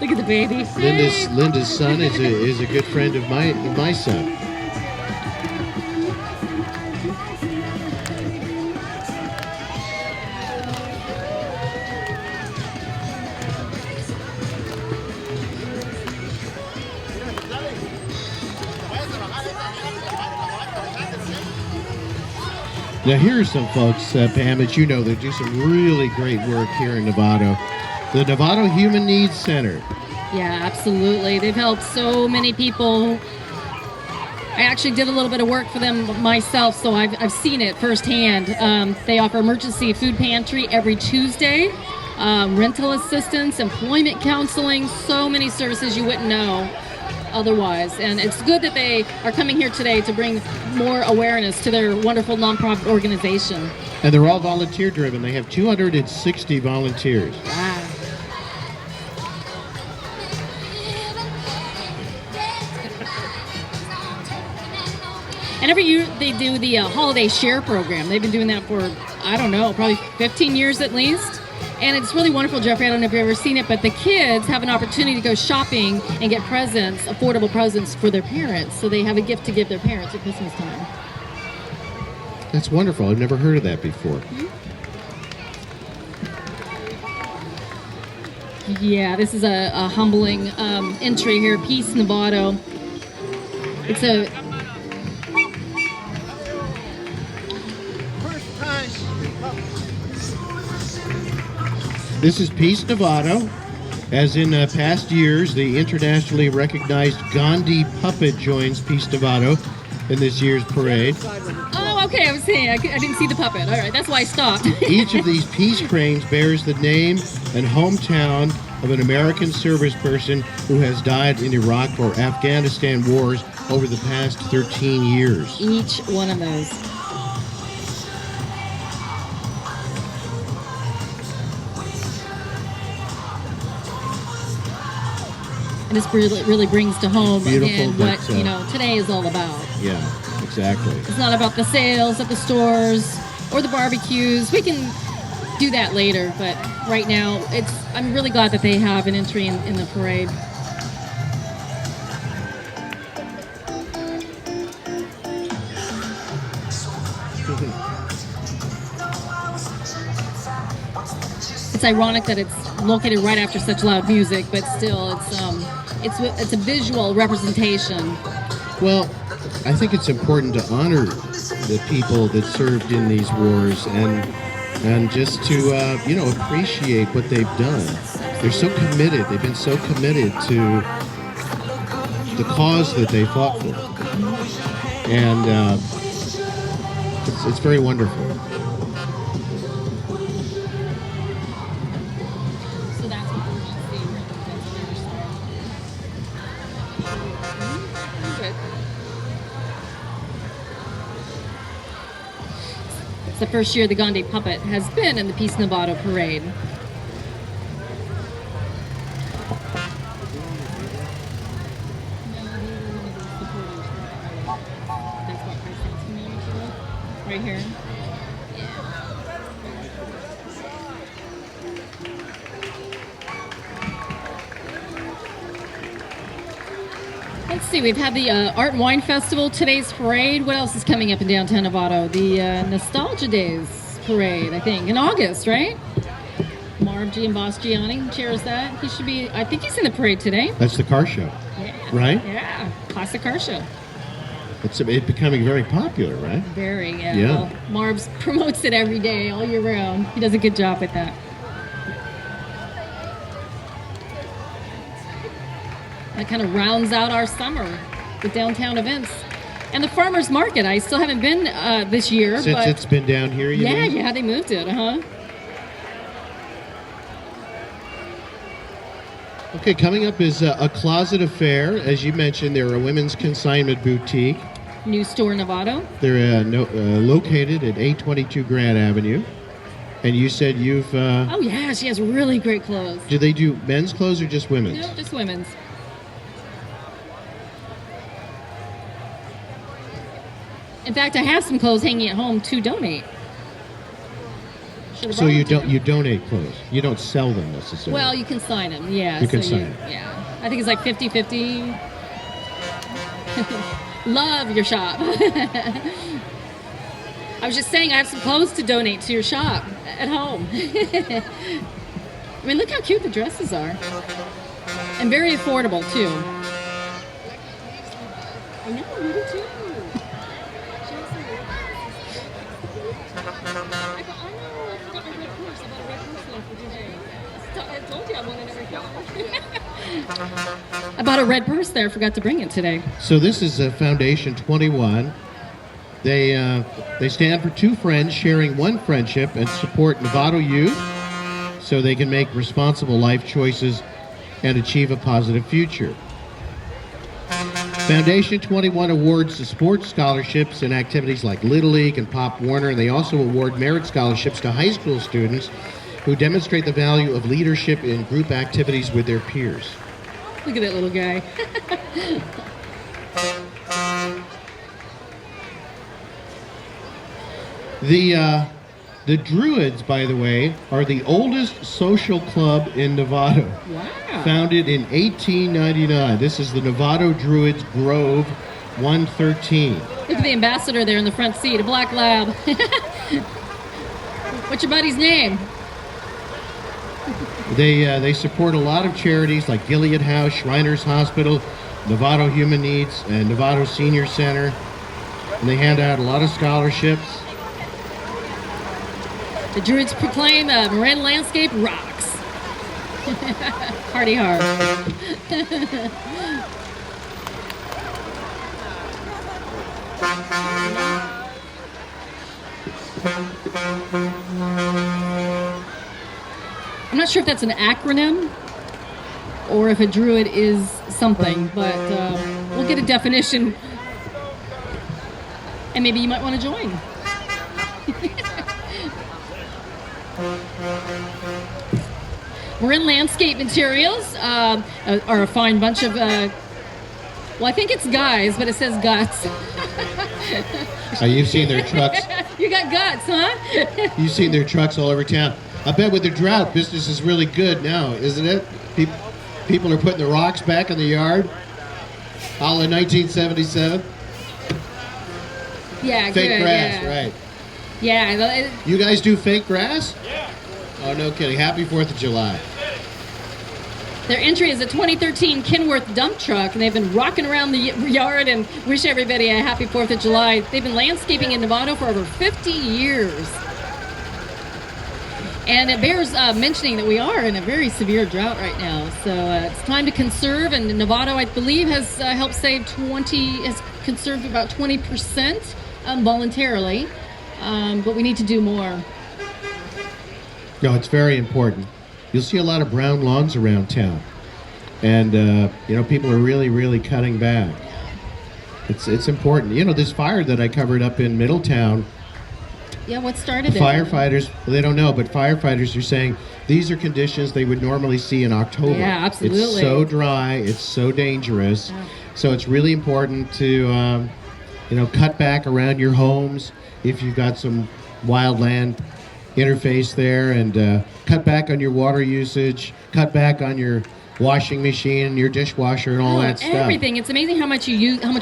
Look at the baby. Linda's son is a good friend of my son. Now here are some folks, Pam, that you know, that do some really great work here in Novato. The Novato Human Needs Center. Yeah, absolutely. They've helped so many people. I actually did a little bit of work for them myself, so I've seen it firsthand. They offer emergency food pantry every Tuesday, rental assistance, employment counseling, so many services you wouldn't know otherwise. And it's good that they are coming here today to bring more awareness to their wonderful nonprofit organization. And they're all volunteer driven. They have 260 volunteers. Wow. And every year they do the holiday share program. They've been doing that for, I don't know, probably 15 years at least. And it's really wonderful, Jeffrey. I don't know if you've ever seen it, but the kids have an opportunity to go shopping and get presents, affordable presents for their parents. So they have a gift to give their parents at Christmas time. That's wonderful. I've never heard of that before. Yeah, this is a humbling entry here, Peace Novato. It's a... This is Peace Novato. As in past years, the internationally recognized Gandhi puppet joins Peace Novato in this year's parade. Oh, okay, I was saying, I didn't see the puppet. All right, that's why I stopped. Each of these peace cranes bears the name and hometown of an American service person who has died in Iraq or Afghanistan wars over the past 13 years. Each one of those. And this really brings to home Beautiful, again what but, you know today is all about. Yeah, exactly. It's not about the sales at the stores or the barbecues. We can do that later, but right now I'm really glad that they have an entry in the parade. It's ironic that it's located right after such loud music, but still, it's a visual representation Well, I think it's important to honor the people that served in these wars and just to appreciate what they've done. They're so committed. They've been so committed to the cause that they fought for, and it's very wonderful. So that's what we're going to see. Good. It's the first year the Gandhi puppet has been in the Peace Novato parade. Right here. Let's see, we've had the Art and Wine Festival, today's parade. What else is coming up in downtown Novato? The Nostalgia Days parade, I think, in August, right? Marv G and Boss Gianni chairs that. He should be, I think he's in the parade today. That's the car show, Yeah. right? Yeah, classic car show. It's becoming very popular, right? Very, yeah. Yeah. Well, Marv's promotes it every day, all year round. He does a good job with that. That kind of rounds out our summer with downtown events. And the farmers market, I still haven't been this year. Since but it's been down here, you mean? Yeah, they moved it, Okay, coming up is a closet affair. As you mentioned, they're a women's consignment boutique. New store in Novato. They're located at 822 Grand Avenue. And you said you've... Oh, yeah, she has really great clothes. Do they do men's clothes or just women's? No, just women's. In fact, I have some clothes hanging at home to donate. Should've So brought you them to don't donate clothes. You don't sell them necessarily. Well, you can sign them, yeah. You can sign them. Yeah. I think it's like 50-50. Love your shop. I was just saying I have some clothes to donate to your shop at home. I mean, look how cute the dresses are. And very affordable, too. I know, you do too. I bought a red purse there. Forgot to bring it today. So this is Foundation 21. They stand for two friends sharing one friendship and support Novato youth so they can make responsible life choices and achieve a positive future. Foundation 21 awards the sports scholarships and activities like Little League and Pop Warner, and they also award merit scholarships to high school students who demonstrate the value of leadership in group activities with their peers. Look at that little guy. The Druids, by the way, are the oldest social club in Novato. Wow. Founded in 1899. This is the Novato Druids Grove 113. Look at the ambassador there in the front seat, a black lab. What's your buddy's name? They support a lot of charities like Gilead House, Shriners Hospital, Novato Human Needs, and Novato Senior Center. And they hand out a lot of scholarships. The Druids proclaim Marin landscape rocks. Party hard. I'm not sure if that's an acronym or if a druid is something, but we'll get a definition and maybe you might want to join. Marin Landscape Materials are a fine bunch of, well, I think it's guys, but it says guts. You've seen their trucks. You got guts, huh? You've seen their trucks all over town. I bet with the drought, business is really good now, isn't it? People are putting the rocks back in the yard. All in 1977. Yeah, Fake good, grass, yeah. right. Yeah. You guys do fake grass? Yeah. Oh, no kidding. Happy 4th of July. Their entry is a 2013 Kenworth dump truck, and they've been rocking around the yard and wish everybody a happy 4th of July. They've been landscaping in Novato for over 50 years. And it bears mentioning that we are in a very severe drought right now. So it's time to conserve, and Novato, I believe, has helped save has conserved about 20% voluntarily, but we need to do more. No, it's very important. You'll see a lot of brown lawns around town, and you know, people are really cutting back. It's important. You know, this fire that I covered up in Middletown. Yeah, what started it? Firefighters, well, they don't know, but firefighters are saying these are conditions they would normally see in October. Yeah, absolutely. It's so dry, it's so dangerous. Yeah. So it's really important to, you know, cut back around your homes if you've got some wildland interface there, and cut back on your water usage, cut back on your washing machine, your dishwasher, and all that stuff. Everything. It's amazing how much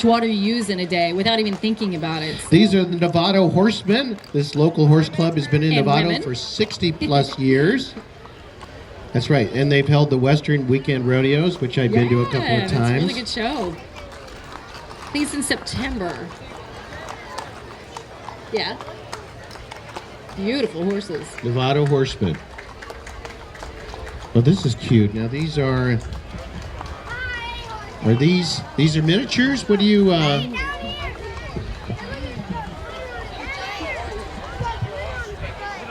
water you use in a day without even thinking about it. These are the Novato Horsemen. This local horse club has been in And Novato women. for 60 plus years. That's right, and they've held the Western Weekend Rodeos, which I've been to a couple of It's a times. really good show. I think it's in September. Yeah. Beautiful horses. Novato Horsemen. Well, this is cute. Now these are these are miniatures? What do you I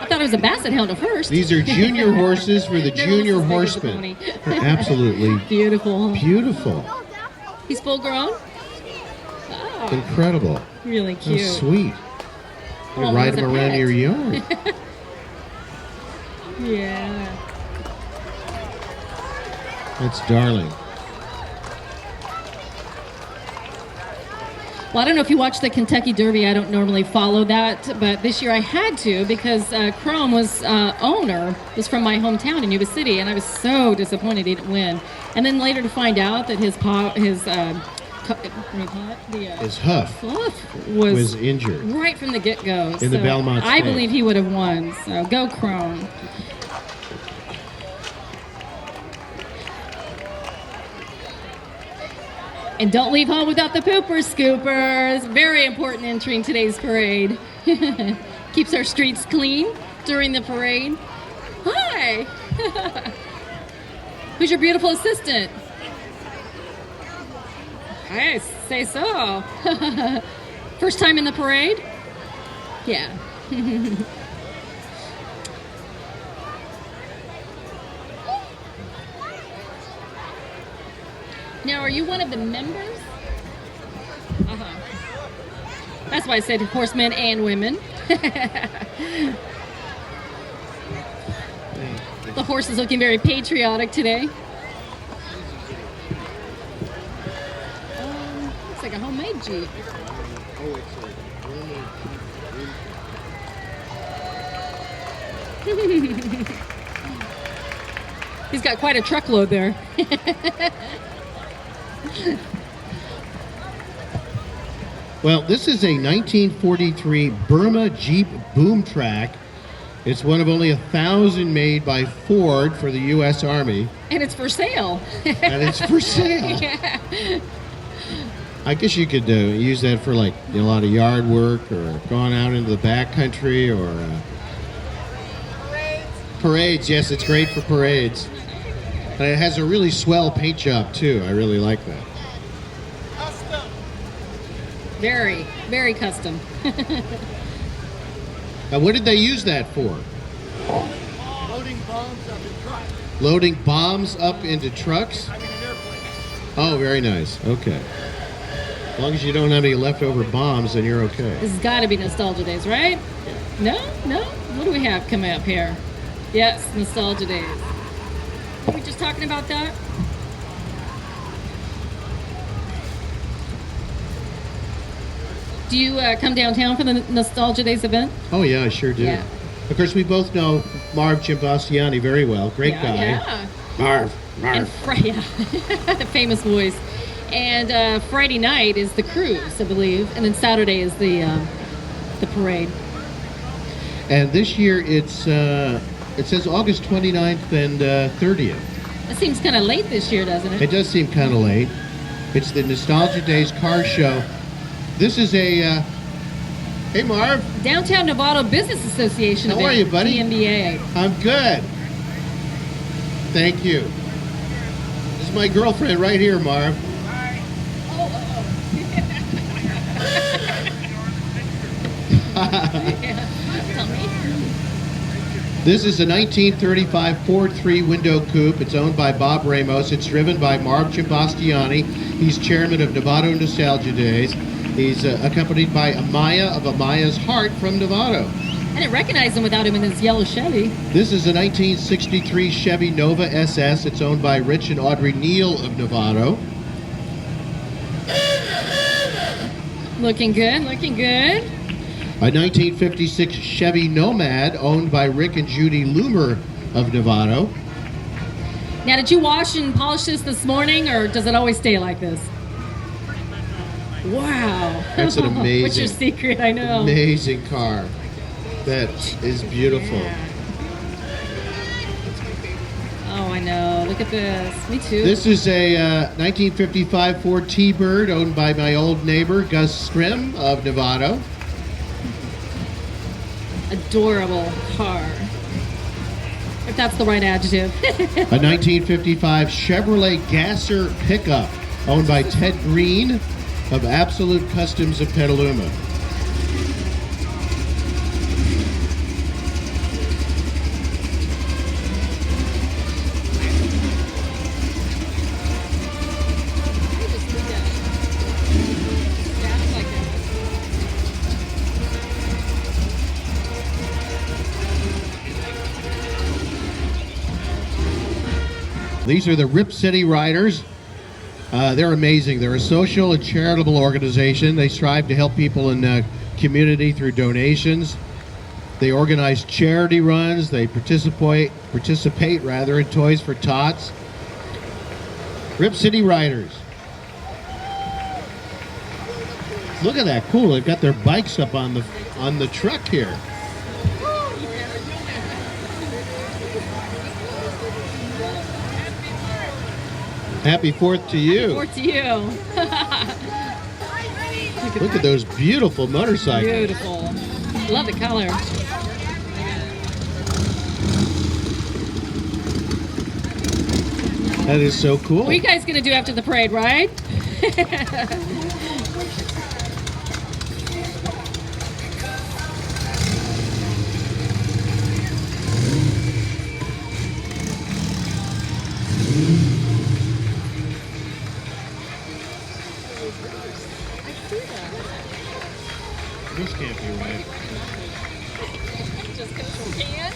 thought it was a basset hound at first. These are junior horses for the They're junior almost as big as a horsemen. pony. They're absolutely Beautiful. beautiful. He's full grown? Oh, Incredible. really How cute. sweet. You Oh, ride it's a them around pet. your yard. Yeah. That's darling. Well, I don't know if you watch the Kentucky Derby. I don't normally follow that, but this year I had to because Chrome was from my hometown in Yuba City, and I was so disappointed he didn't win. And then later to find out that his Hoof hoof was injured. right from the get-go. In the Belmont I Stakes. believe he would have won. So go Chrome. And don't leave home without the pooper scoopers. Very important entry in today's parade. Keeps our streets clean during the parade. Hi. Who's your beautiful assistant? I say so. First time in the parade? Yeah. Now, are you one of the members? Uh-huh. That's why I said horsemen and women. The horse is looking very patriotic today. Looks like a homemade Jeep. He's got quite a truckload there. Well, this is a 1943 Burma Jeep boom track. It's one of only 1,000 made by Ford for the U.S. Army. And it's for sale. And it's for sale. Yeah. I guess you could use that for like a lot of yard work or going out into the back country or parades. Yes, it's great for parades. And it has a really swell paint job too. I really like that. Very, very custom. Now, what did they use that for? Loading bombs up in trucks. Loading bombs up into trucks? I mean, an airplane. Oh, very nice. Okay. As long as you don't have any leftover bombs, then you're okay. This has got to be Nostalgia Days, right? No? No? What do we have coming up here? Yes, Nostalgia Days. Were we just talking about that? Do you come downtown for the Nostalgia Days event? Oh, yeah, I sure do. Yeah. Of course, we both know Marv Jimbastiani very well. Great guy. Yeah. Marv. And the famous voice. And Friday night is the cruise, I believe, and then Saturday is the parade. And this year it says August 29th and 30th. It seems kind of late this year, doesn't it? It does seem kind of late. It's the Nostalgia Days car show. This is a, hey Marv. Downtown Novato Business Association How event. are you, buddy? DMBA. I'm good. Thank you. This is my girlfriend right here, Marv. Tell me. This is a 1935 Ford 3-window coupe. It's owned by Bob Ramos. It's driven by Marv Chimbastiani. He's chairman of Novato Nostalgia Days. He's accompanied by Amaya of Amaya's Heart from Novato. I didn't recognize him without him in his yellow Chevy. This is a 1963 Chevy Nova SS. It's owned by Rich and Audrey Neal of Novato. Looking good, looking good. A 1956 Chevy Nomad owned by Rick and Judy Loomer of Novato. Now, did you wash and polish this morning, or does it always stay like this? Wow. That's an amazing... What's your secret? I know. Amazing car. That is beautiful. Yeah. Oh, I know. Look at this. Me too. This is a 1955 Ford T-Bird owned by my old neighbor, Gus Scrim of Novato. Adorable car. If that's the right adjective. A 1955 Chevrolet Gasser pickup owned by Ted Green of Absolute Customs of Petaluma. These are the Rip City Riders. They're amazing. They're a social and charitable organization. They strive to help people in the community through donations. They organize charity runs. They participate in Toys for Tots. Rip City Riders. Look at that, cool. They've got their bikes up on the truck here. Happy 4th to you. 4th to you. Look at those beautiful motorcycles. Beautiful. Love the color. That is so cool. What are you guys going to do after the parade, right? This can't be right. Just because you can.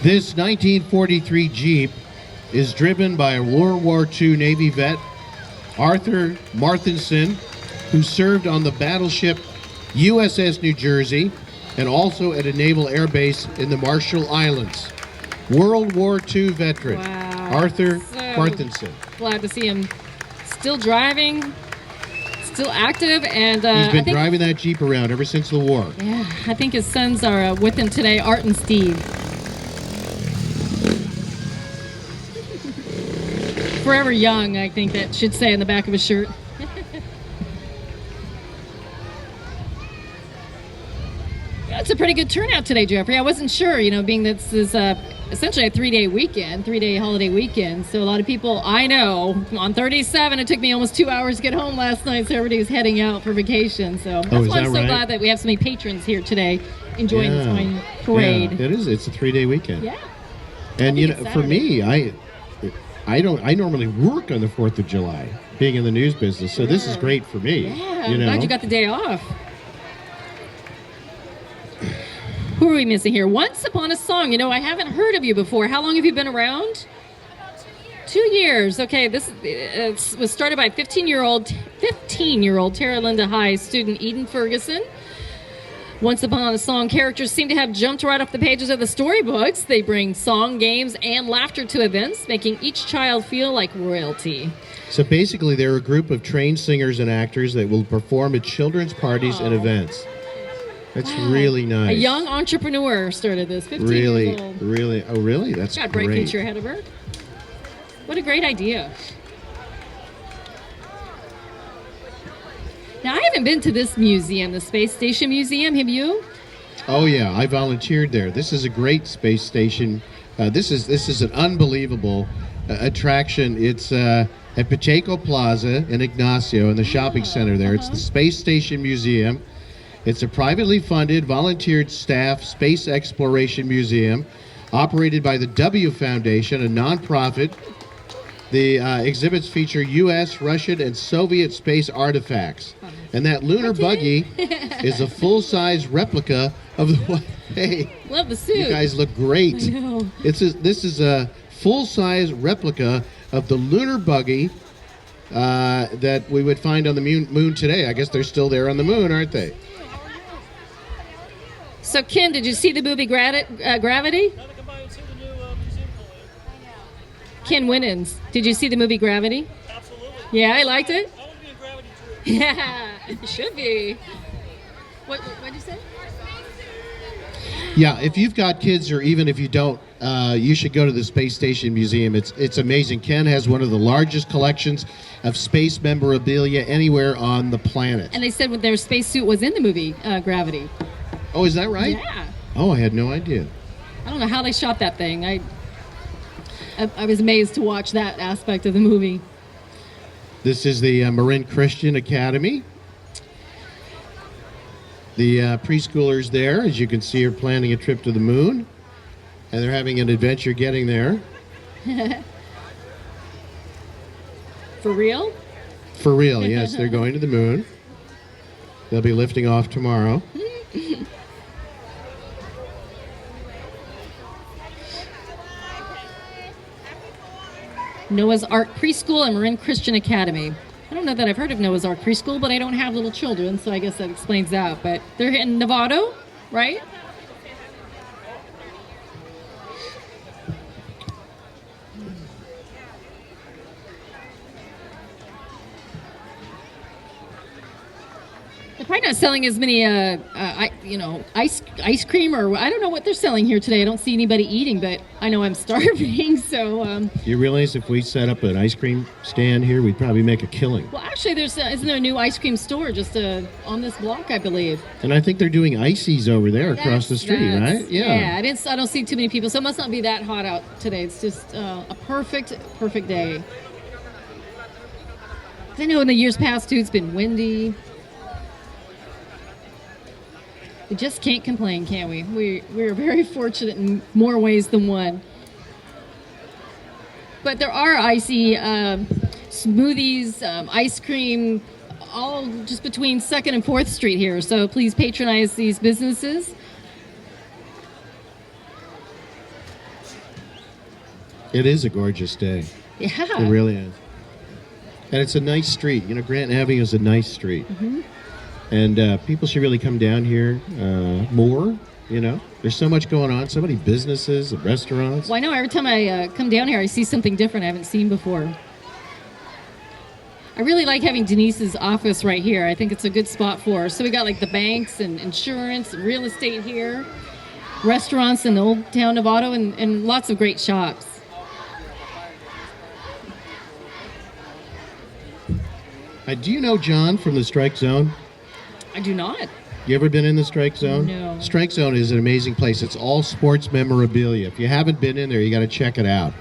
This 1943 Jeep is driven by a World War II Navy vet, Arthur Marthinson, who served on the battleship USS New Jersey and also at a naval air base in the Marshall Islands. World War II veteran, Wow. Arthur So Marthinson. glad to see him still driving, still active, and He's I been think, driving that Jeep around ever since the war. yeah, I think his sons are with him today, Art and Steve. Forever young, I think that should say in the back of his shirt. It's a pretty good turnout today, Jeffrey. I wasn't sure, being that this is essentially a three-day holiday weekend. So a lot of people I know on 37, it took me almost 2 hours to get home last night, so everybody was heading out for vacation. So that's why I'm so glad that we have so many patrons here today enjoying this fine parade. Yeah, it is. It's a 3-day weekend. Yeah. And for me, I normally work on the 4th of July, being in the news business. So this is great for me. Yeah, I'm glad you got the day off. Who are we missing here? Once Upon a Song. I haven't heard of you before. How long have you been around? About 2 years. 2 years. Okay, this was started by 15-year-old Terra Linda High student Eden Ferguson. Once Upon a Song characters seem to have jumped right off the pages of the storybooks. They bring song, games, and laughter to events, making each child feel like royalty. So basically, they're a group of trained singers and actors that will perform at children's parties and events. That's really nice. A young entrepreneur started this, 15 Really, years old. really. Oh, really? That's Got a bright great. future ahead of her. What a great idea. Now, I haven't been to this museum, the Space Station Museum. Have you? Oh yeah, I volunteered there. This is a great space station. This is an unbelievable attraction. It's at Pacheco Plaza in Ignacio in the shopping center there. It's the Space Station Museum. It's a privately funded, volunteered staff space exploration museum operated by the W Foundation, a nonprofit. The exhibits feature U.S., Russian, and Soviet space artifacts. And that lunar buggy is a full-size replica of the one. Hey, love the suit. you guys look great. I know. This is a full-size replica of the lunar buggy that we would find on the moon today. I guess they're still there on the moon, aren't they? So, Ken, did you see the movie Gravity? Ken Winans, did you see the movie Gravity? Absolutely. Yeah, I liked it. I want to be in Gravity too. Yeah, it should be. What'd you say? Yeah, if you've got kids or even if you don't, you should go to the Space Station Museum. It's amazing. Ken has one of the largest collections of space memorabilia anywhere on the planet. And they said their spacesuit was in the movie Gravity. Oh, is that right? Yeah. Oh, I had no idea. I don't know how they shot that thing. I was amazed to watch that aspect of the movie. This is the Marin Christian Academy. The preschoolers there, as you can see, are planning a trip to the moon. And they're having an adventure getting there. For real? For real, yes. They're going to the moon. They'll be lifting off tomorrow. Noah's Ark Preschool and Marin Christian Academy. I don't know that I've heard of Noah's Ark Preschool, but I don't have little children, so I guess that explains that. But they're in Novato, right? They're probably not selling as many, ice cream, or I don't know what they're selling here today. I don't see anybody eating, but I know I'm starving, so. You realize if we set up an ice cream stand here, we'd probably make a killing. Well, actually, isn't there a new ice cream store just on this block, I believe? And I think they're doing ices over there across the street, right? Yeah. I don't see too many people, so it must not be that hot out today. It's just a perfect day. I know in the years past too, it's been windy. We just can't complain, can we? We're very fortunate in more ways than one. But there are icy smoothies, ice cream, all just between 2nd and 4th Street here. So please patronize these businesses. It is a gorgeous day. Yeah. It really is. And it's a nice street. You know, Grant Avenue is a nice street. Mm-hmm. And people should really come down here more, you know. There's so much going on, so many businesses and restaurants. Well, I know every time I come down here, I see something different I haven't seen before. I really like having Denise's office right here. I think it's a good spot for her. So we got like the banks and insurance and real estate here, restaurants in the old town of Novato, and lots of great shops. Do you know John from the Strike Zone? I do not. You ever been in the Strike Zone? No. Strike Zone is an amazing place. It's all sports memorabilia. If you haven't been in there, you got to check it out.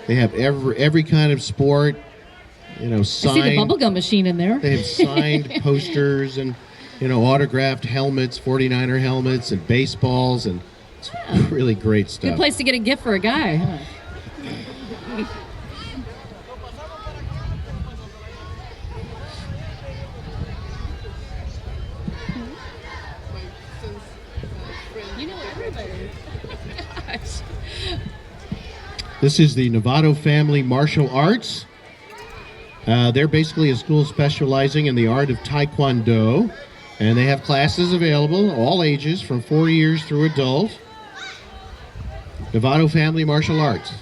They have every kind of sport, you know, signed. I see the bubblegum machine in there. They have signed posters and, you know, autographed helmets, 49er helmets and baseballs, and it's really great stuff. Good place to get a gift for a guy, huh? You know everybody. Gosh. This is the Novato Family Martial Arts. They're basically a school specializing in the art of Taekwondo, and they have classes available, all ages, from 4 years through adult. Novato Family Martial Arts.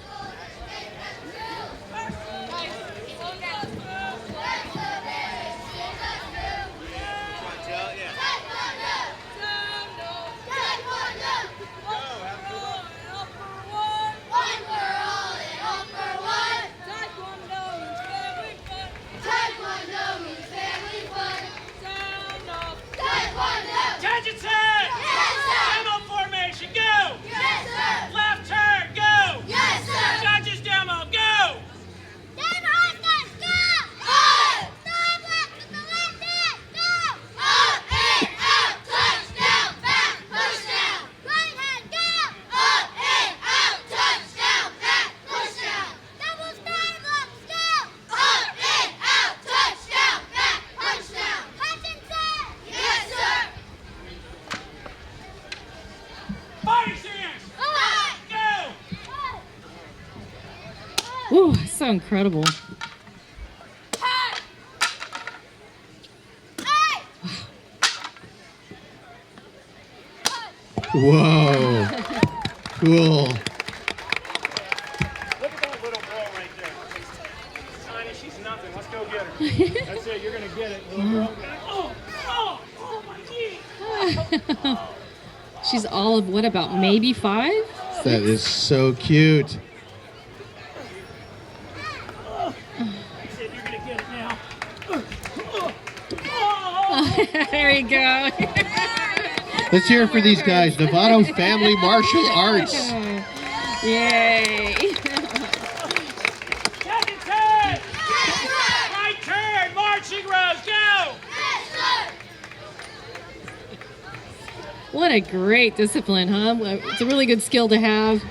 Ooh, so incredible. Whoa. Cool. Look at that little girl right there. Tiny, she's nothing. Let's go get her. That's it. You're going to get it, little girl. Oh, my knee. She's all of what, about maybe 5? That is so cute. That's it. You're going to get it now. There you go. Let's hear it for these guys. Novato Family Martial Arts. Yay. Second turn. Right turn. Marching rows. Go. What a great discipline, huh? It's a really good skill to have.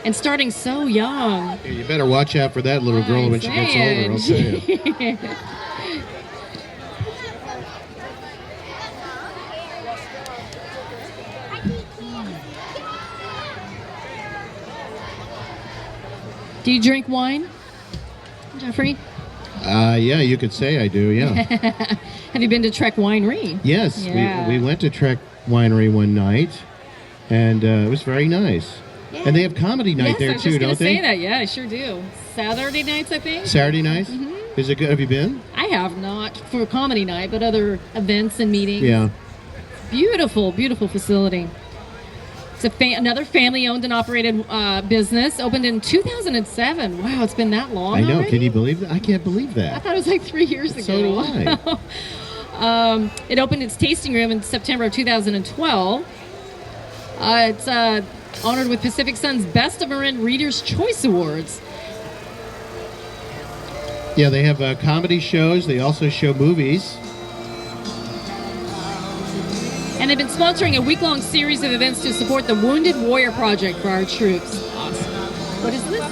And starting so young. Yeah, you better watch out for that little girl when she gets older, I'll tell you. Do you drink wine, Jeffrey? Yeah, you could say I do, yeah. Have you been to Trek Winery? Yes, Yeah. we went to Trek Winery one night, and it was very nice. Yeah. And they have comedy night there, I was too, just gonna don't they? say that. Yeah, I sure do. Saturday nights, I think. Saturday nights? Mm-hmm. Is it good? Have you been? I have not for comedy night, but other events and meetings. Yeah. Beautiful, beautiful facility. It's another family-owned and operated business. Opened in 2007. Wow, it's been that long I know. already? Can you believe that? I can't believe I that. thought it was like 3 years ago. So do I. It opened its tasting room in September of 2012. It's honored with Pacific Sun's Best of Marin Reader's Choice Awards. Yeah, they have comedy shows. They also show movies. And they've been sponsoring a week-long series of events to support the Wounded Warrior Project for our troops. Awesome. What is this?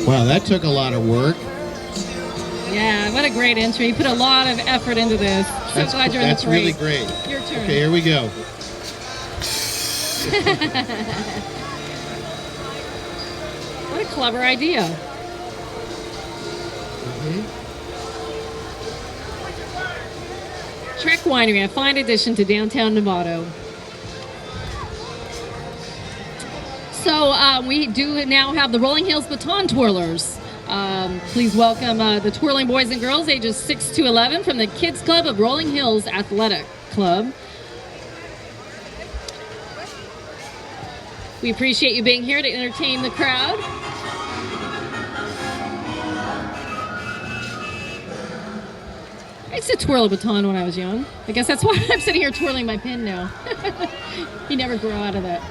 Wow, that took a lot of work. Yeah, what a great entry. You put a lot of effort into this. So glad you're in the really parade. great. Your turn. Okay, here we go. What a clever idea. Trek Winery, a fine addition to downtown Novato. So we do now have the Rolling Hills Baton Twirlers. Please welcome the twirling boys and girls ages 6 to 11 from the Kids Club of Rolling Hills Athletic Club. We appreciate you being here to entertain the crowd. I used to twirl a baton when I was young. I guess that's why I'm sitting here twirling my pin now. You never grow out of that.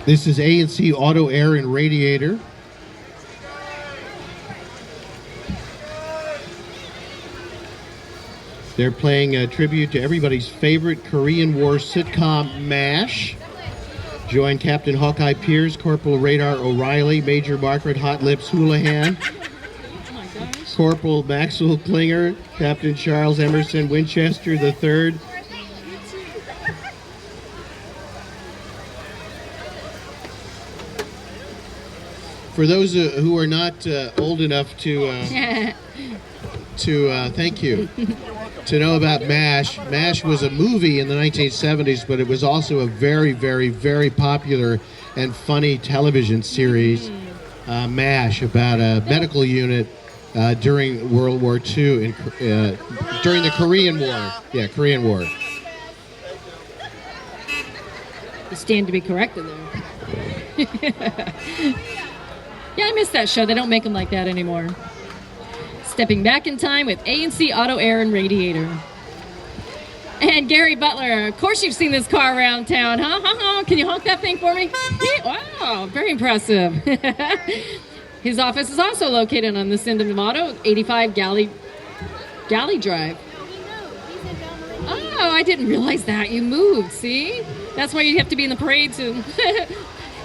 This is ANC Auto Air and Radiator. They're playing a tribute to everybody's favorite Korean War sitcom, MASH. Join Captain Hawkeye Pierce, Corporal Radar O'Reilly, Major Margaret Hot Lips Houlihan, Oh my gosh. Corporal Maxwell Klinger, Captain Charles Emerson Winchester III. For those who are not old enough to thank you, to know about MASH. MASH was a movie in the 1970s, but it was also a very, very, very popular and funny television series, MASH, about a medical unit during World War II, during the Korean War. Yeah, Korean War. You stand to be corrected there. Yeah, I miss that show. They don't make them like that anymore. Stepping back in time with ANC Auto Air and Radiator. And Gary Butler, of course you've seen this car around town, huh? Can you honk that thing for me? Wow, very impressive. His office is also located on this end of Novato, 85 Galley Drive. Oh, I didn't realize that. You moved, see? That's why you have to be in the parade to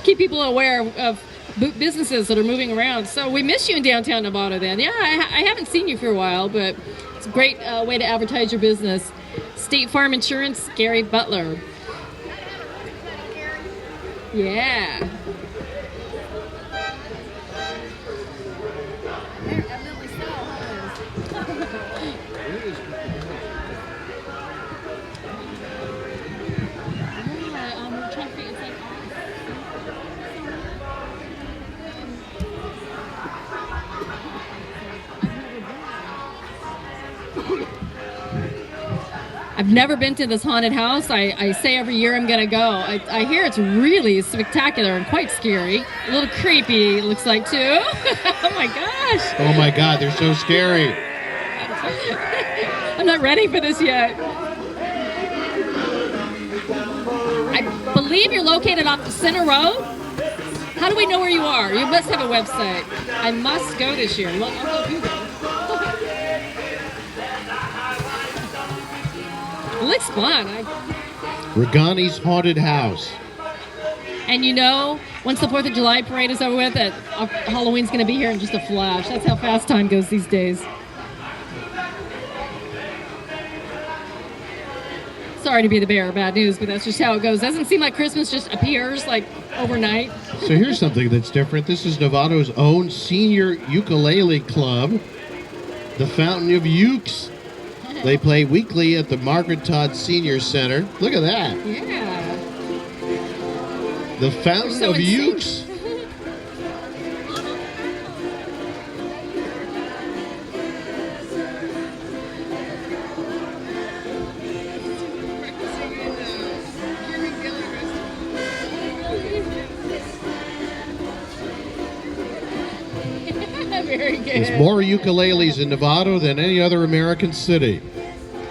keep people aware of businesses that are moving around. So we miss you in downtown Novato then. Yeah, I haven't seen you for a while, but it's a great way to advertise your business. State Farm Insurance, Gary Butler. Yeah. I've never been to this haunted house. I say every year I'm gonna go. I hear it's really spectacular and quite scary. A little creepy, it looks like, too. Oh my gosh. Oh my God, they're so scary. I'm not ready for this yet. I believe you're located off the Center Road. How do we know where you are? You must have a website. I must go this year. Well, I'll go Google. It looks fun. Regani's Haunted House. And you know, once the 4th of July parade is over with, Halloween's going to be here in just a flash. That's how fast time goes these days. Sorry to be the bearer of bad news, but that's just how it goes. Doesn't seem like Christmas just appears like overnight. So here's something that's different. This is Novato's own senior ukulele club, the Fountain of Ukes. They play weekly at the Margaret Todd Senior Center. Look at that. Yeah. The Fountain of Ukes. Very good. There's more ukuleles in Novato than any other American city.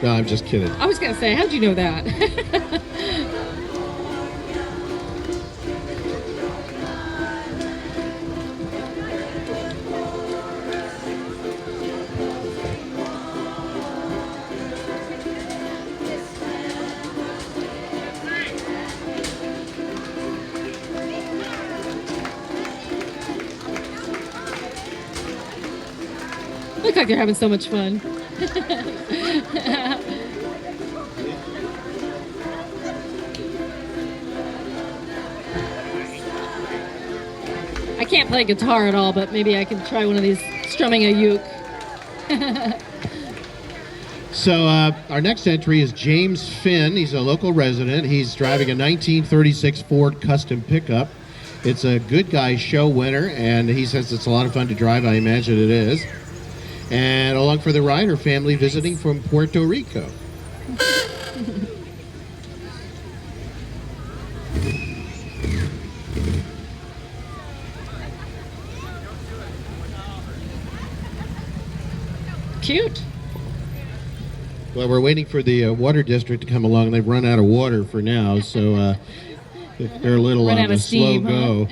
No, I'm just kidding. I was going to say, how'd you know that? Look like they're having so much fun. I can't play guitar at all, but maybe I can try one of these, strumming a uke. So our next entry is James Finn. He's a local resident. He's driving a 1936 Ford Custom pickup. It's a Good Guy show winner, and he says it's a lot of fun to drive. I imagine it is. And along for the ride, her family visiting from Puerto Rico. Cute. Well, we're waiting for the water district to come along. They've run out of water for now, so they're a little on the slow go.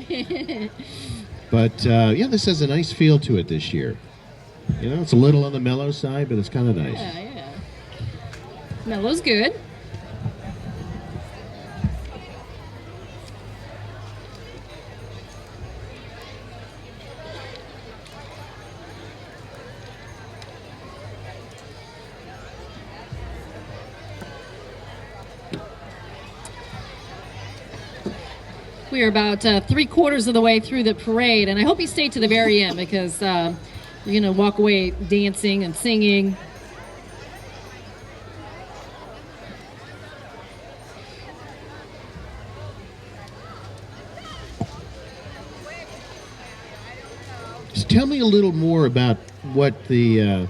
But yeah, this has a nice feel to it this year. You know, it's a little on the mellow side, but it's kind of nice. Yeah. Mellow's good. We are about 3/4 of the way through the parade, and I hope you stay to the very end because you're going to walk away dancing and singing. Just tell me a little more about what the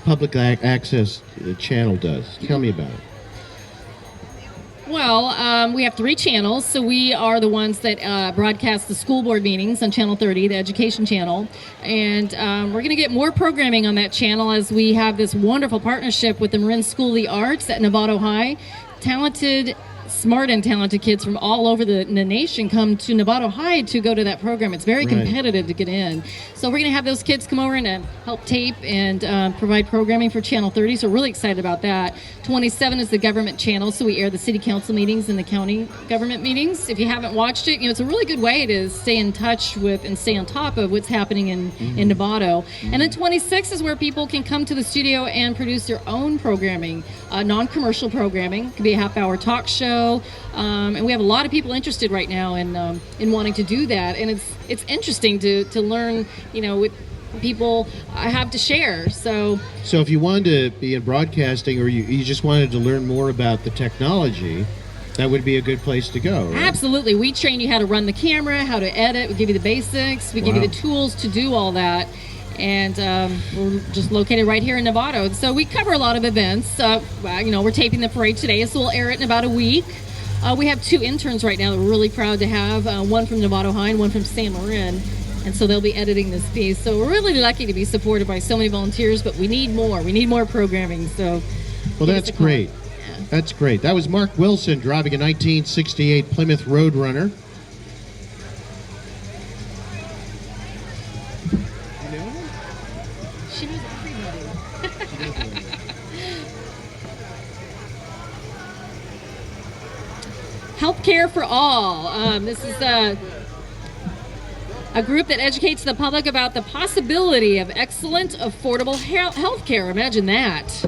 public access channel does. Tell me about it. Well, we have 3 channels, so we are the ones that broadcast the school board meetings on Channel 30, the education channel, and we're going to get more programming on that channel as we have this wonderful partnership with the Marin School of the Arts at Novato High. Smart and talented kids from all over the nation come to Novato High to go to that program. It's very competitive to get in. So we're going to have those kids come over and help tape and provide programming for Channel 30. So we're really excited about that. 27 is the government channel, so we air the city council meetings and the county government meetings. If you haven't watched it, it's a really good way to stay in touch with and stay on top of what's happening in Novato. And then 26 is where people can come to the studio and produce their own programming, non-commercial programming. It could be a half-hour talk show, show, and we have a lot of people interested right now in wanting to do that. And it's interesting to learn, with people I have to share. So if you wanted to be in broadcasting, or you just wanted to learn more about the technology, that would be a good place to go, right? Absolutely. We train you how to run the camera, how to edit. We give you the basics. We give you the tools to do all that. And we're just located right here in Novato. So we cover a lot of events. We're taping the parade today, so we'll air it in about a week. We have 2 interns right now that we're really proud to have, one from Novato High and one from San Marin. And so they'll be editing this piece. So we're really lucky to be supported by so many volunteers, but we need more. We need more programming. So, well, that's great. That's great. That was Mark Wilson driving a 1968 Plymouth Roadrunner. She knows everybody. Healthcare for All. This is a group that educates the public about the possibility of excellent, affordable health care. Imagine that.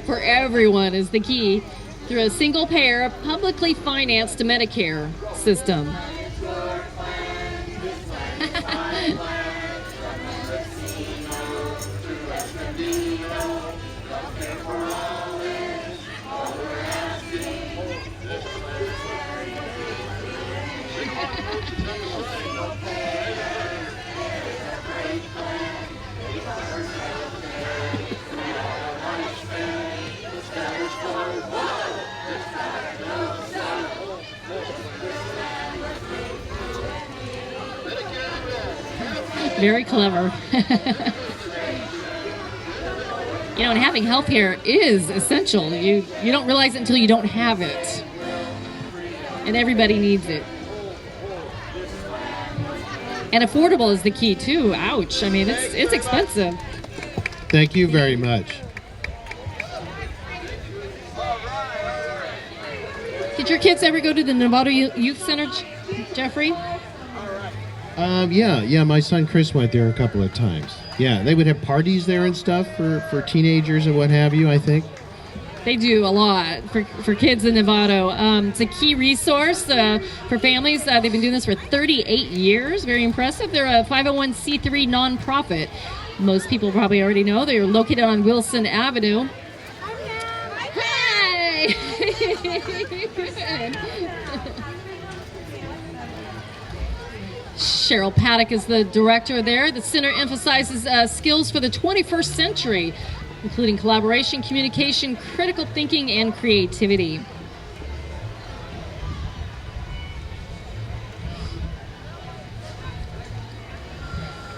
For everyone is the key through a single payer, publicly financed Medicare system. Very clever. And having health care is essential. You don't realize it until you don't have it. And everybody needs it. And affordable is the key too. Ouch. I mean, it's expensive. Thank you very much. Did your kids ever go to the Novato Youth Center, Jeffrey? Yeah, my son Chris went there a couple of times. Yeah, they would have parties there and stuff for teenagers and what have you, I think. They do a lot for kids in Novato. It's a key resource for families. They've been doing this for 38 years. Very impressive. They're a 501c3 nonprofit. Most people probably already know. They're located on Wilson Avenue. Hey! Cheryl Paddock is the director there. The center emphasizes skills for the 21st century, including collaboration, communication, critical thinking, and creativity.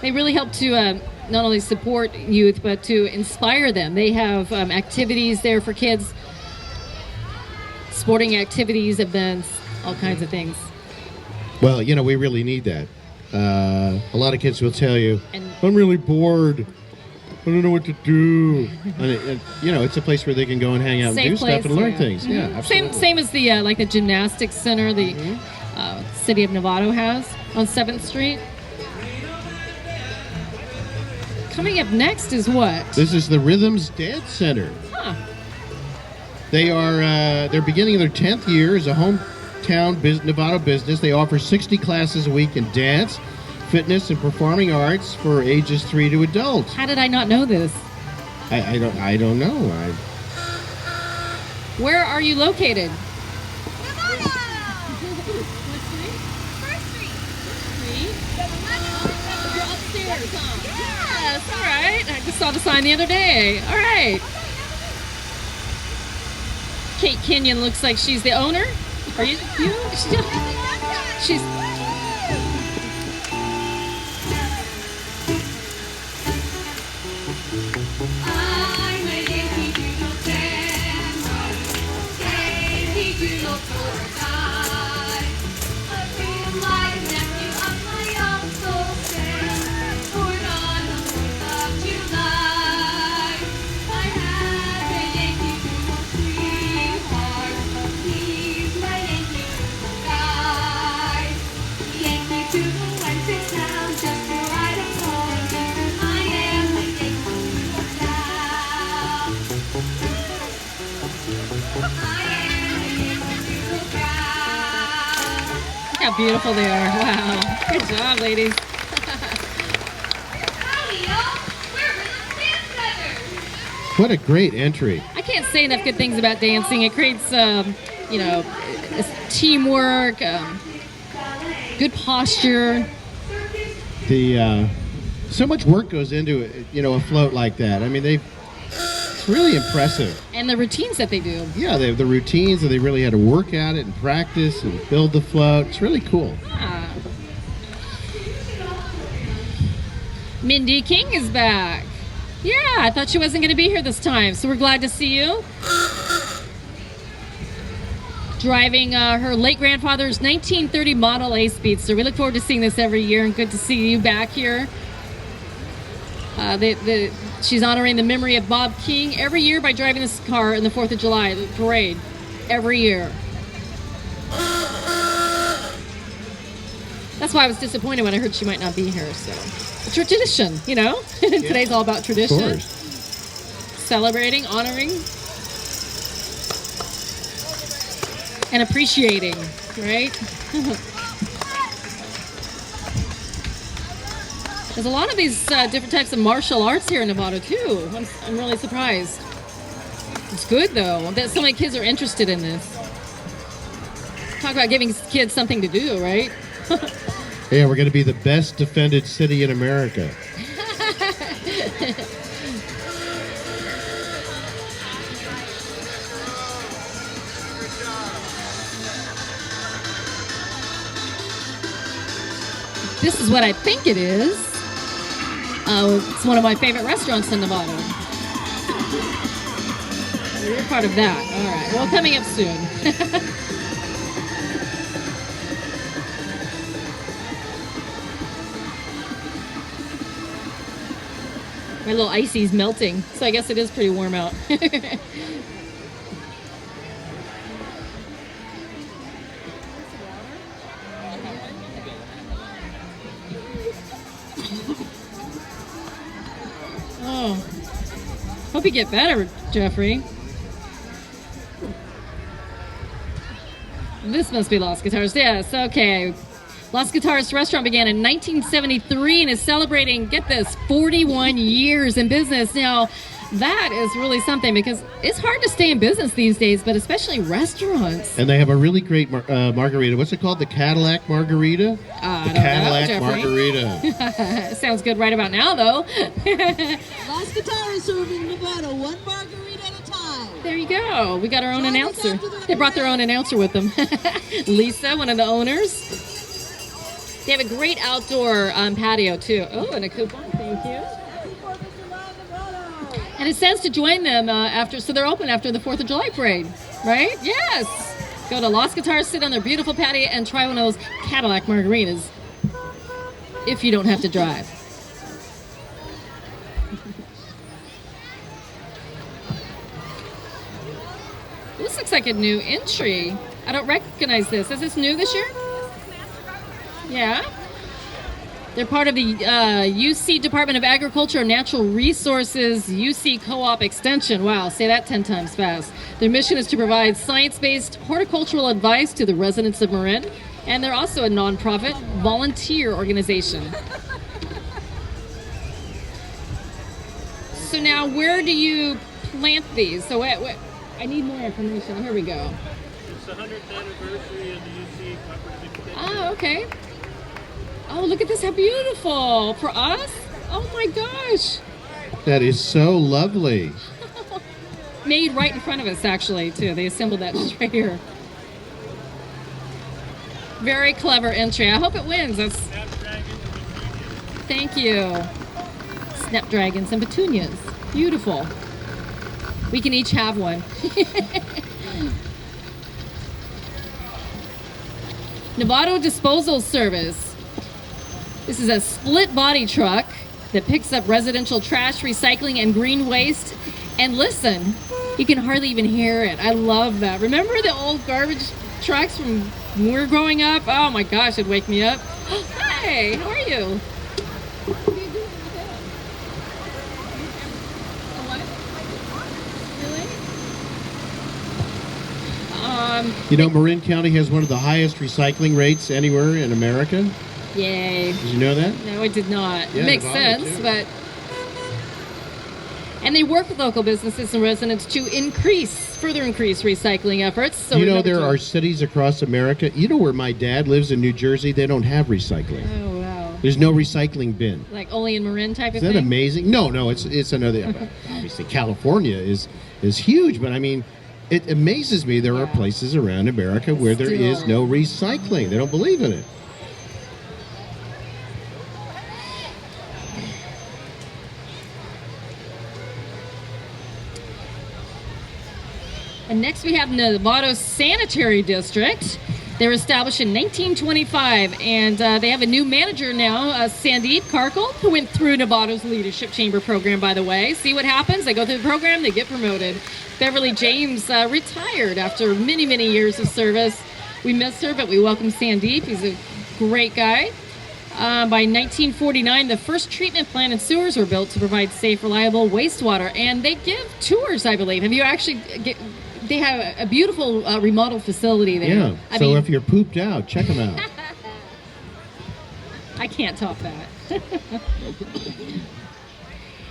They really help to not only support youth, but to inspire them. They have activities there for kids, sporting activities, events, all kinds of things. Well, we really need that. A lot of kids will tell you, I'm really bored. I don't know what to do. And it's a place where they can go and hang out and do stuff and learn things. Yeah, absolutely. Same as the the gymnastics center the city of Novato has on 7th Street. Coming up next is what? This is the Rhythms Dance Center. Huh. They're beginning their 10th year as a hometown Novato business. They offer 60 classes a week in dance, fitness, and performing arts for ages 3 to adults. How did I not know this? I don't know. Where are you located? Novato! What street? First Street. You're upstairs, huh? Yes, all right. I just saw the sign the other day. All right. Kate Kenyon looks like she's the owner. Are you? She's. I'm a Yankee Doodle Dandy, Yankee Doodle for a die. A real-life nephew of my Uncle Sam, born on the 4th of July. I have a Yankee Doodle sweetheart, he's my Yankee Doodle guy. how beautiful they are. Wow. Good job, ladies. Howdy, y'all. We're Real Dance Brothers. What a great entry. I can't say enough good things about dancing. It creates, it's teamwork, good posture. So much work goes into a float like that. I mean, it's really impressive. And the routines that they do. Yeah, they have the routines, and they really had to work at it and practice and build the float. It's really cool. Ah. Mindy King is back. Yeah, I thought she wasn't going to be here this time, so we're glad to see you. Driving her late grandfather's 1930 Model A Speedster. We look forward to seeing this every year, and good to see you back here. She's honoring the memory of Bob King every year by driving this car in the 4th of July parade. Every year. That's why I was disappointed when I heard she might not be here. So, it's a tradition, Today's all about tradition. Of course. Celebrating, honoring, and appreciating, right? There's a lot of these different types of martial arts here in Novato too. I'm really surprised. It's good though that so many kids are interested in this. Talk about giving kids something to do, right? Yeah, we're going to be the best defended city in America. This is what I think it is. It's one of my favorite restaurants in Novato. You're part of that. All right. Well, coming up soon. My little icy's melting, so I guess it is pretty warm out. Oh, hope you get better, Jeffrey. This must be Los Guitars. Yes, okay. Los Guitars restaurant began in 1973 and is celebrating, get this, 41 years in business. Now, that is really something because it's hard to stay in business these days, but especially restaurants. And they have a really great margarita. What's it called? The Cadillac margarita? I The don't Cadillac know, Jeffrey. margarita. Sounds good right about now, though. Los Guitars serving Novato, one margarita at a time. There you go. We got our own Join us announcer. after the They brought their own announcer with them. Lisa, one of the owners. They have a great outdoor patio, too. Oh, and a coupon. Thank you. And it says to join them so they're open after the 4th of July parade, right? Yes. Go to Los Guitars, sit on their beautiful patio, and try one of those Cadillac margaritas if you don't have to drive. This looks like a new entry. I don't recognize this. Is this new this year? Yeah. They're part of the UC Department of Agriculture and Natural Resources UC Co-op Extension. Wow, say that 10 times fast. Their mission is to provide science-based horticultural advice to the residents of Marin, and they're also a nonprofit volunteer organization. So now, where do you plant these? So I need more information. Here we go. It's the 100th anniversary of the UC Cooperative Extension. Oh, okay. Oh, look at this, how beautiful. For us? Oh my gosh. That is so lovely. Made right in front of us, actually, too. They assembled that just right here. Very clever entry. I hope it wins. Thank you. Snapdragons and petunias. Beautiful. We can each have one. Novato Disposal Service. This is a split body truck that picks up residential trash, recycling, and green waste. And listen, you can hardly even hear it. I love that. Remember the old garbage trucks from when we were growing up? Oh my gosh, it'd wake me up. Hi, how are you? You know, Marin County has one of the highest recycling rates anywhere in America. Yay. Did you know that? No, I did not. Yeah, It makes Nevada, sense, too. but... And they work with local businesses and residents to further increase recycling efforts. So You know, remember there to- are cities across America. You know where my dad lives in New Jersey? They don't have recycling. Oh, wow. There's no recycling bin. Like only in Marin type of Is that thing? amazing? No, it's another. Obviously, California is huge, but I mean, it amazes me there are places around America where there is Still. no recycling. They don't believe in it. And next we have Novato Sanitary District. They were established in 1925, and they have a new manager now, Sandeep Karkal, who went through Novato's Leadership Chamber program, by the way. See what happens? They go through the program, they get promoted. Beverly James retired after many, many years of service. We miss her, but we welcome Sandeep. He's a great guy. By 1949, the first treatment plant and sewers were built to provide safe, reliable wastewater, and they give tours, I believe. Have you actually... They have a beautiful remodeled facility there. Yeah. I So mean, if you're pooped out, check them out. I can't top that.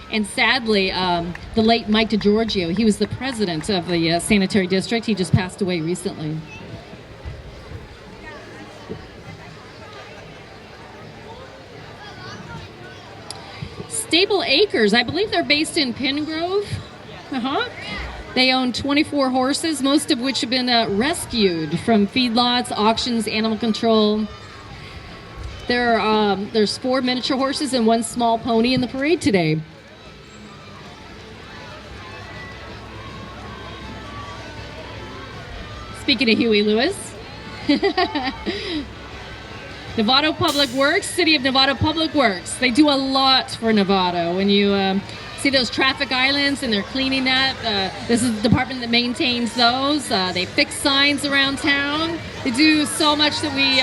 And sadly, the late Mike DeGiorgio, he was the president of the sanitary district. He just passed away recently. Stable Acres, I believe they're based in Pingrove. Uh-huh. They own 24 horses, most of which have been rescued from feedlots, auctions, animal control. There's 4 miniature horses and 1 small pony in the parade today. Speaking of Huey Lewis. Novato Public Works, City of Novato Public Works. They do a lot for Novato. When you see those traffic islands and they're cleaning that, this is the department that maintains those. They fix signs around town. They do so much that we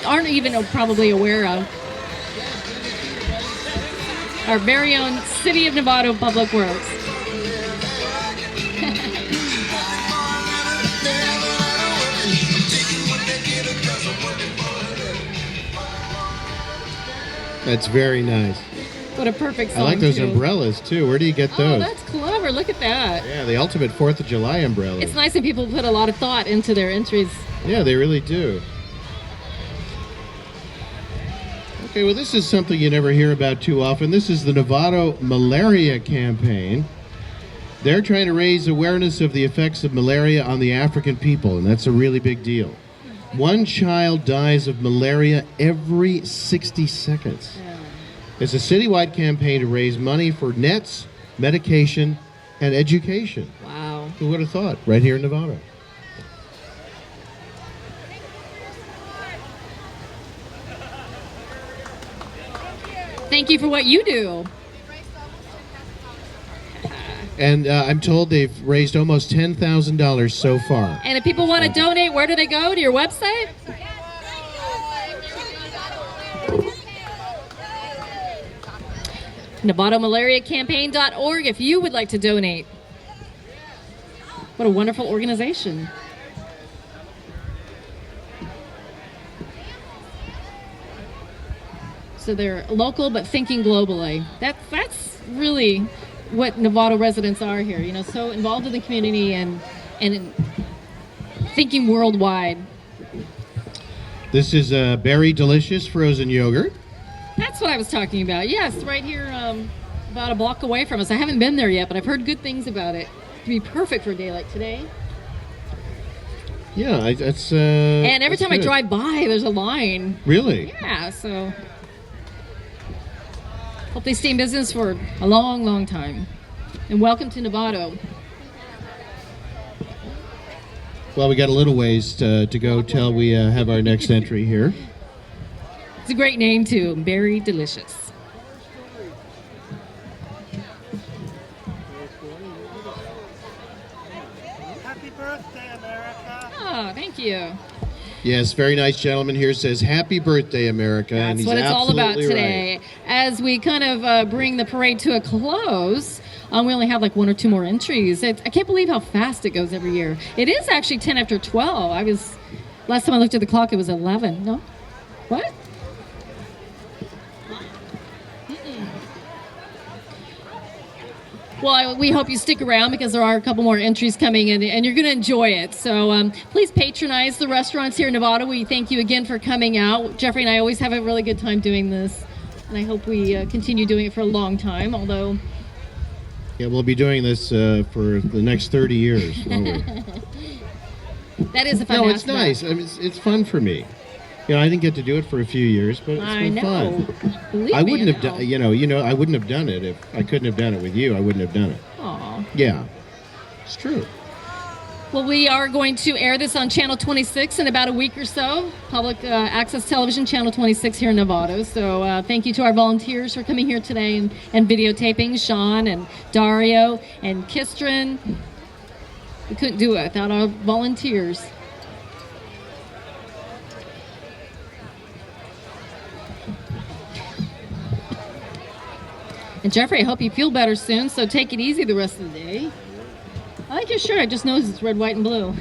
aren't even probably aware of. Our very own City of Novato Public Works. That's very nice. What a perfect song. I like those too. umbrellas too. Where do you get Oh, those? that's clever. Look at that. Yeah, the ultimate 4th of July umbrella. It's nice that people put a lot of thought into their entries. Yeah, they really do. Okay, well, this is something you never hear about too often. This is the Novato Malaria Campaign. They're trying to raise awareness of the effects of malaria on the African people, and that's a really big deal. 1 child dies of malaria every 60 seconds. It's a citywide campaign to raise money for nets, medication, and education. Wow. Who would have thought? Right here in Nevada. Thank you for what you do. And I'm told they've raised almost $10,000 so far. And if people want to donate, where do they go? To your website? NovatoMalariaCampaign.org if you would like to donate. What a wonderful organization. So they're local but thinking globally. That's really what Novato residents are here. You know, so involved in the community and in thinking worldwide. This is Berry Delicious frozen yogurt. That's what I was talking about. Yes, right here about a block away from us. I haven't been there yet, but I've heard good things about it. It'd be perfect for a day like today. Yeah, that's. And every that's time I good. drive by, there's a line. Really? Yeah, so hope they stay in business for a long, long time. And welcome to Novato. Well, we got a little ways to go till we have our next entry here. It's a great name too, Berry Delicious. Happy birthday, America. Oh, thank you. Yes, very nice gentleman here says, "Happy birthday, America." and That's he's what it's all about absolutely today. right. As we kind of bring the parade to a close, We only have like 1 or 2 more entries. I can't believe how fast it goes every year. It is actually 10 after 12. Last time I looked at the clock, it was 11. No? What? Well, we hope you stick around because there are a couple more entries coming in, and you're going to enjoy it. So please patronize the restaurants here in Novato. We thank you again for coming out. Jeffrey and I always have a really good time doing this, and I hope we continue doing it for a long time, although... Yeah, we'll be doing this for the next 30 years, won't we? That is a fun No, it's aspect. nice. I mean, it's fun for me. You know, I didn't get to do it for a few years, but it's been fun. Believe I me, wouldn't have know. done. I wouldn't have done it if I couldn't have done it with you. I wouldn't have done it. Aw. Yeah, it's true. Well, we are going to air this on Channel 26 in about a week or so, public access television, Channel 26 here in Novato. So thank you to our volunteers for coming here today and videotaping, Sean and Dario and Kisstrin. We couldn't do it without our volunteers. And Jeffrey, I hope you feel better soon, so take it easy the rest of the day. I like your shirt, I just noticed it's red, white, and blue.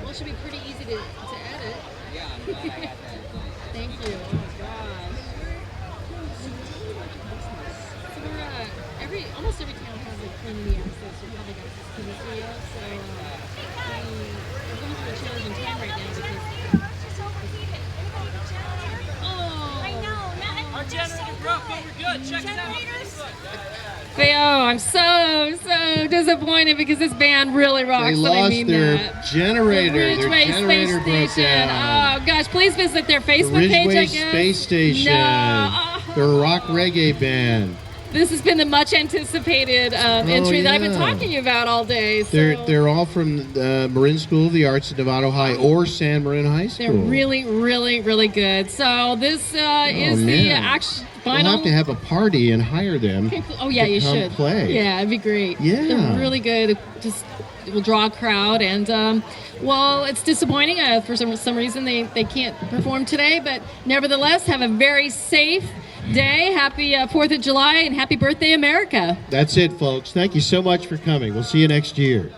Well, it should be pretty easy to edit. Yeah, thank you. Oh my gosh. So we're, almost every town has like community access or public access to this video, so we're going through a challenging time right now because... Our generator broke, but we're good. Check it out. Oh, I'm so disappointed because this band really rocks. They and I lost mean their that. generator. The Their Ridgeway generator Space broke Station. down. Oh gosh, please visit their The Facebook page. I Ridgeway guess. Space Station. No. They're a rock reggae band. This has been the much anticipated entry that I've been yeah. talking about all day. So They're all from Marin School of the Arts at Novato High or San Marin High School. they're really, really, really good. So this is the man. actual We'll final. have to have a party and hire them. Oh yeah, to you come should play. Yeah, it'd be great. Yeah. They're really good. It will draw a crowd, and well, it's disappointing for some reason they can't perform today, but nevertheless, have a very safe day. Happy 4th of July and happy birthday, America. That's it, folks. Thank you so much for coming. We'll see you next year.